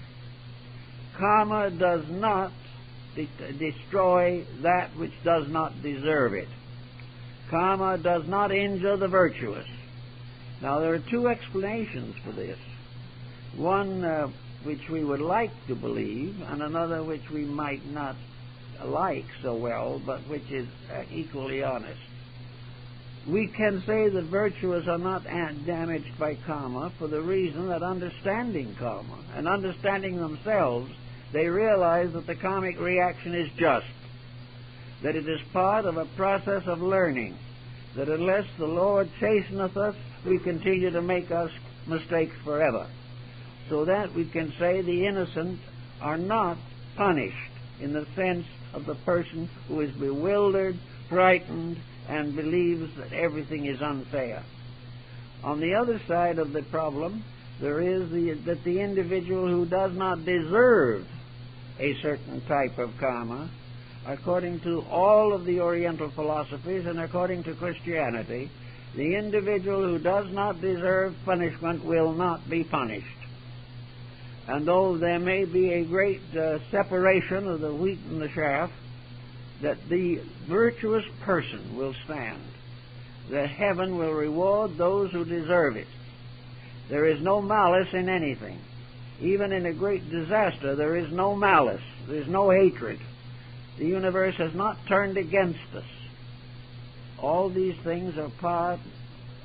Karma does not destroy that which does not deserve it. Karma does not injure the virtuous. Now, there are two explanations for this. One which we would like to believe, and another which we might not like so well, but which is equally honest. We can say that virtuous are not damaged by karma for the reason that understanding karma and understanding themselves, they realize that the karmic reaction is just, that it is part of a process of learning, that unless the Lord chasteneth us, we continue to make us mistakes forever. So that we can say the innocent are not punished in the sense of the person who is bewildered, frightened, and believes that everything is unfair. On the other side of the problem, there is that the individual who does not deserve a certain type of karma, according to all of the Oriental philosophies and according to Christianity, the individual who does not deserve punishment will not be punished. And though there may be a great separation of the wheat and the chaff, that the virtuous person will stand, that heaven will reward those who deserve it. There is no malice in anything. Even in a great disaster, there is no malice. There is no hatred. The universe has not turned against us. All these things are part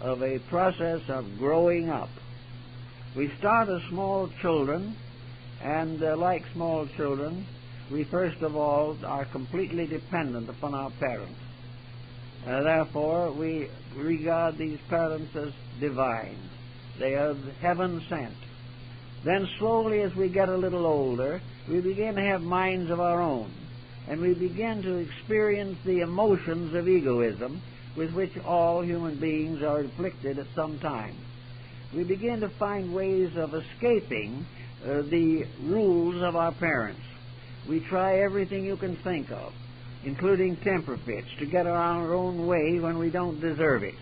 of a process of growing up. We start as small children, and like small children, we first of all are completely dependent upon our parents. Therefore, we regard these parents as divine. They are heaven sent. Then slowly, as we get a little older, we begin to have minds of our own, and we begin to experience the emotions of egoism with which all human beings are afflicted at some time. We begin to find ways of escaping the rules of our parents. We try everything you can think of, including temper fits, to get our own way when we don't deserve it.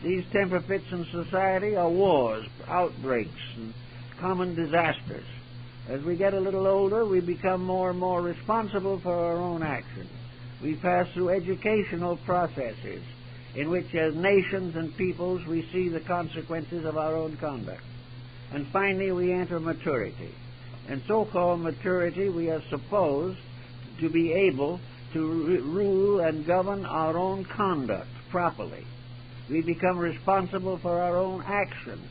These temper fits in society are wars, outbreaks, and common disasters. As we get a little older, we become more and more responsible for our own actions. We pass through educational processes in which, as nations and peoples, we see the consequences of our own conduct. And finally, we enter maturity. In so-called maturity, we are supposed to be able to rule and govern our own conduct properly. We become responsible for our own actions.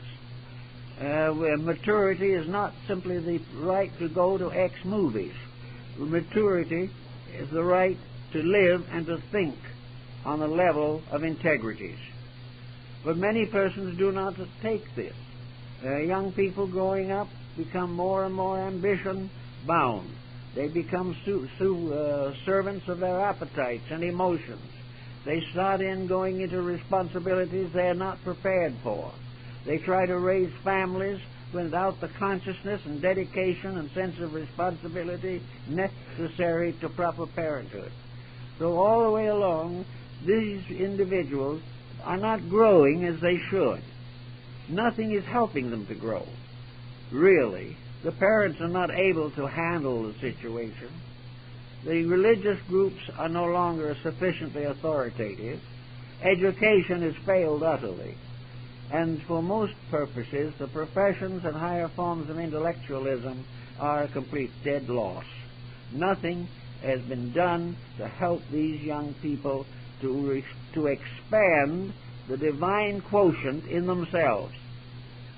Maturity is not simply the right to go to X movies. Maturity is the right to live and to think on the level of integrities. But many persons do not take this. Young people growing up become more and more ambition-bound. They become servants of their appetites and emotions. They start going into responsibilities they are not prepared for. They try to raise families without the consciousness and dedication and sense of responsibility necessary to proper parenthood. So all the way along, these individuals are not growing as they should. Nothing is helping them to grow. Really, the parents are not able to handle the situation. The religious groups are no longer sufficiently authoritative. Education has failed utterly. And for most purposes, the professions and higher forms of intellectualism are a complete dead loss. Nothing has been done to help these young people to expand the divine quotient in themselves.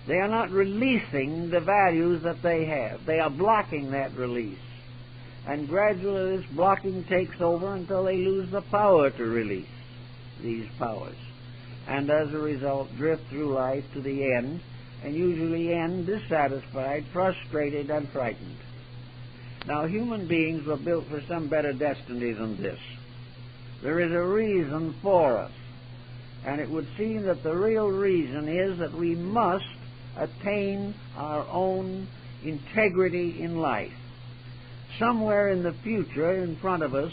They are not releasing the values that they have. They are blocking that release. And gradually this blocking takes over until they lose the power to release these powers. And as a result, drift through life to the end, and usually end dissatisfied, frustrated, and frightened. Now, human beings were built for some better destiny than this. There is a reason for us, and it would seem that the real reason is that we must attain our own integrity in life. Somewhere in the future in front of us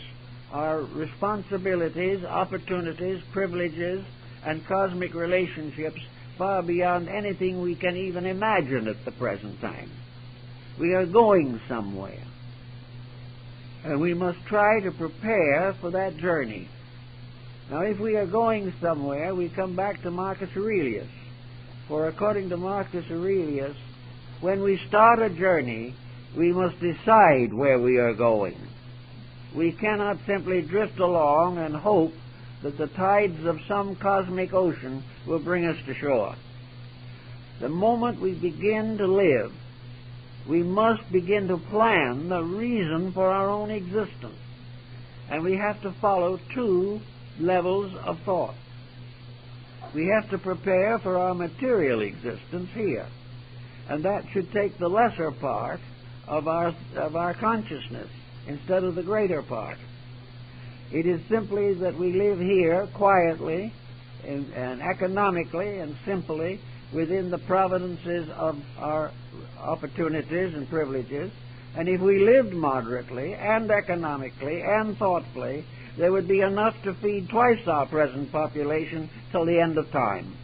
are responsibilities, opportunities, privileges, and cosmic relationships far beyond anything we can even imagine at the present time. We are going somewhere, and we must try to prepare for that journey. Now, if we are going somewhere, we come back to Marcus Aurelius. For according to Marcus Aurelius, when we start a journey, we must decide where we are going. We cannot simply drift along and hope that the tides of some cosmic ocean will bring us to shore. The moment we begin to live, we must begin to plan the reason for our own existence. And we have to follow two levels of thought. We have to prepare for our material existence here. And that should take the lesser part of our consciousness instead of the greater part. It is simply that we live here quietly and economically and simply within the providences of our opportunities and privileges. And if we lived moderately and economically and thoughtfully, there would be enough to feed twice our present population till the end of time.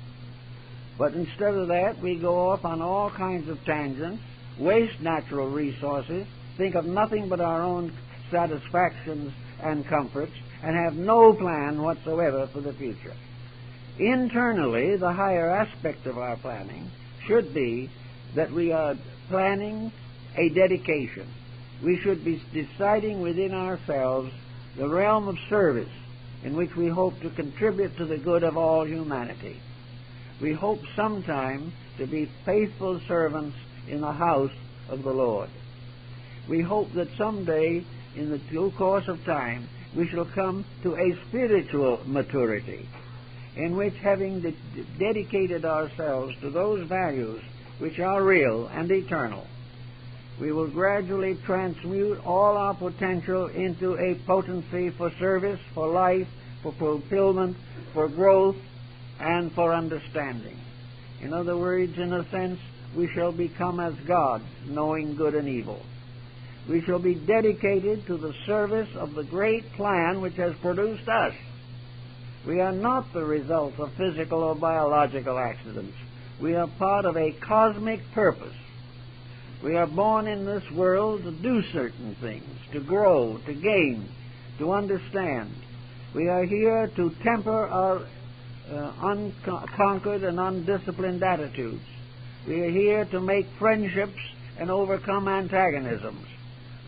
But instead of that, we go off on all kinds of tangents, waste natural resources, think of nothing but our own satisfactions and comforts, and have no plan whatsoever for the future. Internally, the higher aspect of our planning should be that we are planning a dedication. We should be deciding within ourselves the realm of service in which we hope to contribute to the good of all humanity. We hope sometime to be faithful servants in the house of the Lord. We hope that someday in the due course of time, we shall come to a spiritual maturity, in which, having dedicated ourselves to those values which are real and eternal, we will gradually transmute all our potential into a potency for service, for life, for fulfillment, for growth, and for understanding. In other words, in a sense, we shall become as gods, knowing good and evil. We shall be dedicated to the service of the great plan which has produced us. We are not the result of physical or biological accidents. We are part of a cosmic purpose. We are born in this world to do certain things, to grow, to gain, to understand. We are here to temper our unconquered and undisciplined attitudes. We are here to make friendships and overcome antagonisms.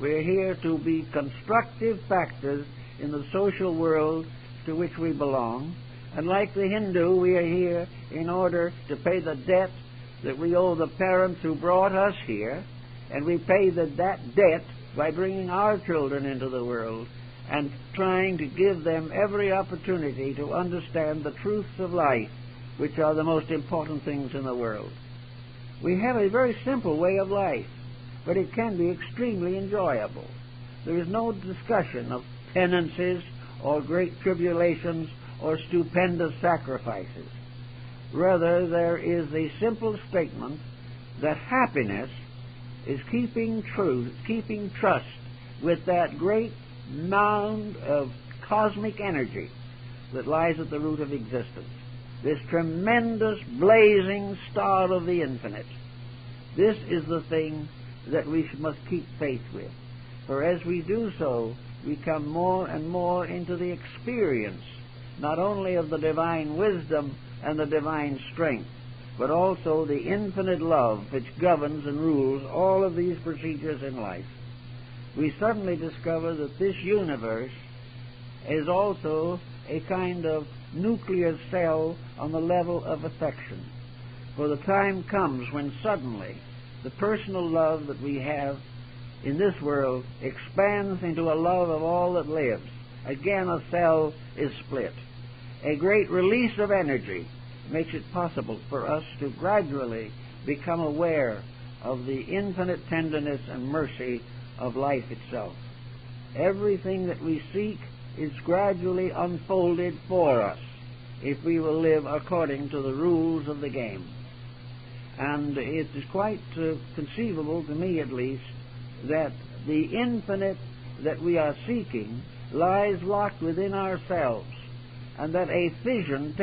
We are here to be constructive factors in the social world to which we belong. And like the Hindu, we are here in order to pay the debt that we owe the parents who brought us here, and we pay that debt by bringing our children into the world and trying to give them every opportunity to understand the truths of life, which are the most important things in the world. We have a very simple way of life, but it can be extremely enjoyable. There is no discussion of penances or great tribulations or stupendous sacrifices. Rather, there is the simple statement that happiness is keeping trust with that great mound of cosmic energy that lies at the root of existence, this tremendous blazing star of the infinite. This is the thing that we must keep faith with, for as we do so, we come more and more into the experience not only of the divine wisdom and the divine strength, but also the infinite love which governs and rules all of these procedures in life. We suddenly discover that this universe is also a kind of nuclear cell on the level of affection. For the time comes when suddenly the personal love that we have in this world expands into a love of all that lives. Again, a cell is split. A great release of energy makes it possible for us to gradually become aware of the infinite tenderness and mercy of life itself. Everything that we seek is gradually unfolded for us if we will live according to the rules of the game. And it is quite conceivable, to me at least, that the infinite that we are seeking lies locked within ourselves, and that a fission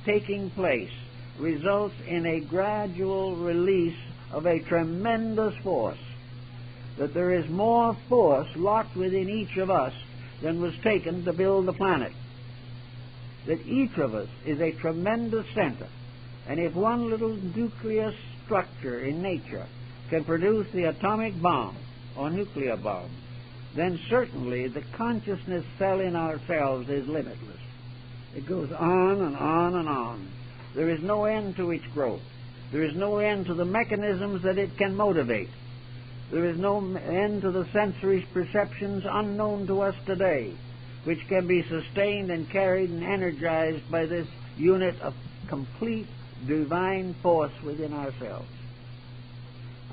taking place results in a gradual release of a tremendous force, that there is more force locked within each of us than was taken to build the planet, that each of us is a tremendous center, and if one little nucleus structure in nature can produce the atomic bomb or nuclear bomb, then certainly the consciousness cell in ourselves is limitless. It goes on and on and on. There is no end to its growth. There is no end to the mechanisms that it can motivate. There is no end to the sensory perceptions unknown to us today, which can be sustained and carried and energized by this unit of complete divine force within ourselves.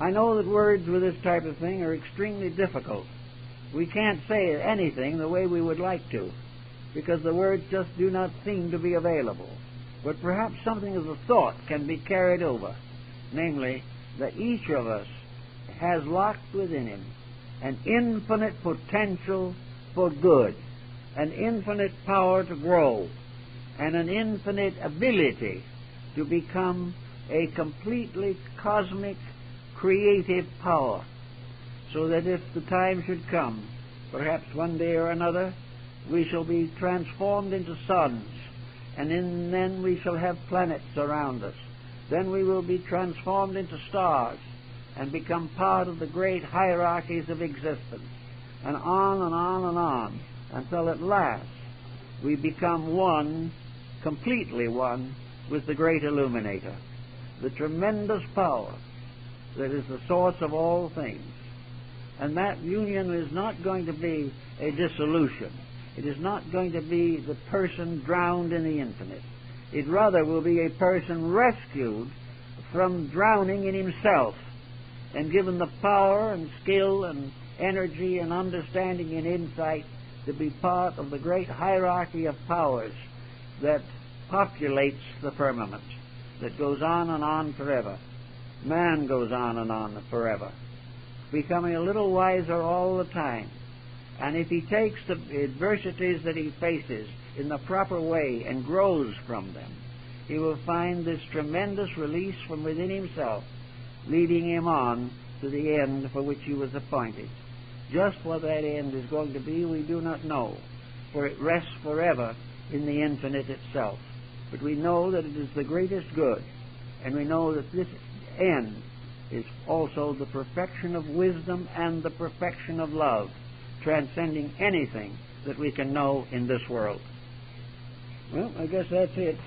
I know that words with this type of thing are extremely difficult. We can't say anything the way we would like to, because the words just do not seem to be available. But perhaps something of the thought can be carried over, namely, that each of us has locked within him an infinite potential for good, an infinite power to grow, and an infinite ability to become a completely cosmic creative power, so that if the time should come, perhaps one day or another, we shall be transformed into suns, and then we shall have planets around us. Then we will be transformed into stars and become part of the great hierarchies of existence, and on and on and on, until at last we become one, completely one, with the great illuminator, the tremendous power that is the source of all things. And that union is not going to be a dissolution. It is not going to be the person drowned in the infinite. It rather will be a person rescued from drowning in himself and given the power and skill and energy and understanding and insight to be part of the great hierarchy of powers that populates the firmament, that goes on forever. Man goes on forever, becoming a little wiser all the time. And if he takes the adversities that he faces in the proper way and grows from them, he will find this tremendous release from within himself, leading him on to the end for which he was appointed. Just what that end is going to be, we do not know, for it rests forever in the infinite itself. But we know that it is the greatest good, and we know that this end is also the perfection of wisdom and the perfection of love, transcending anything that we can know in this world. Well, I guess that's it.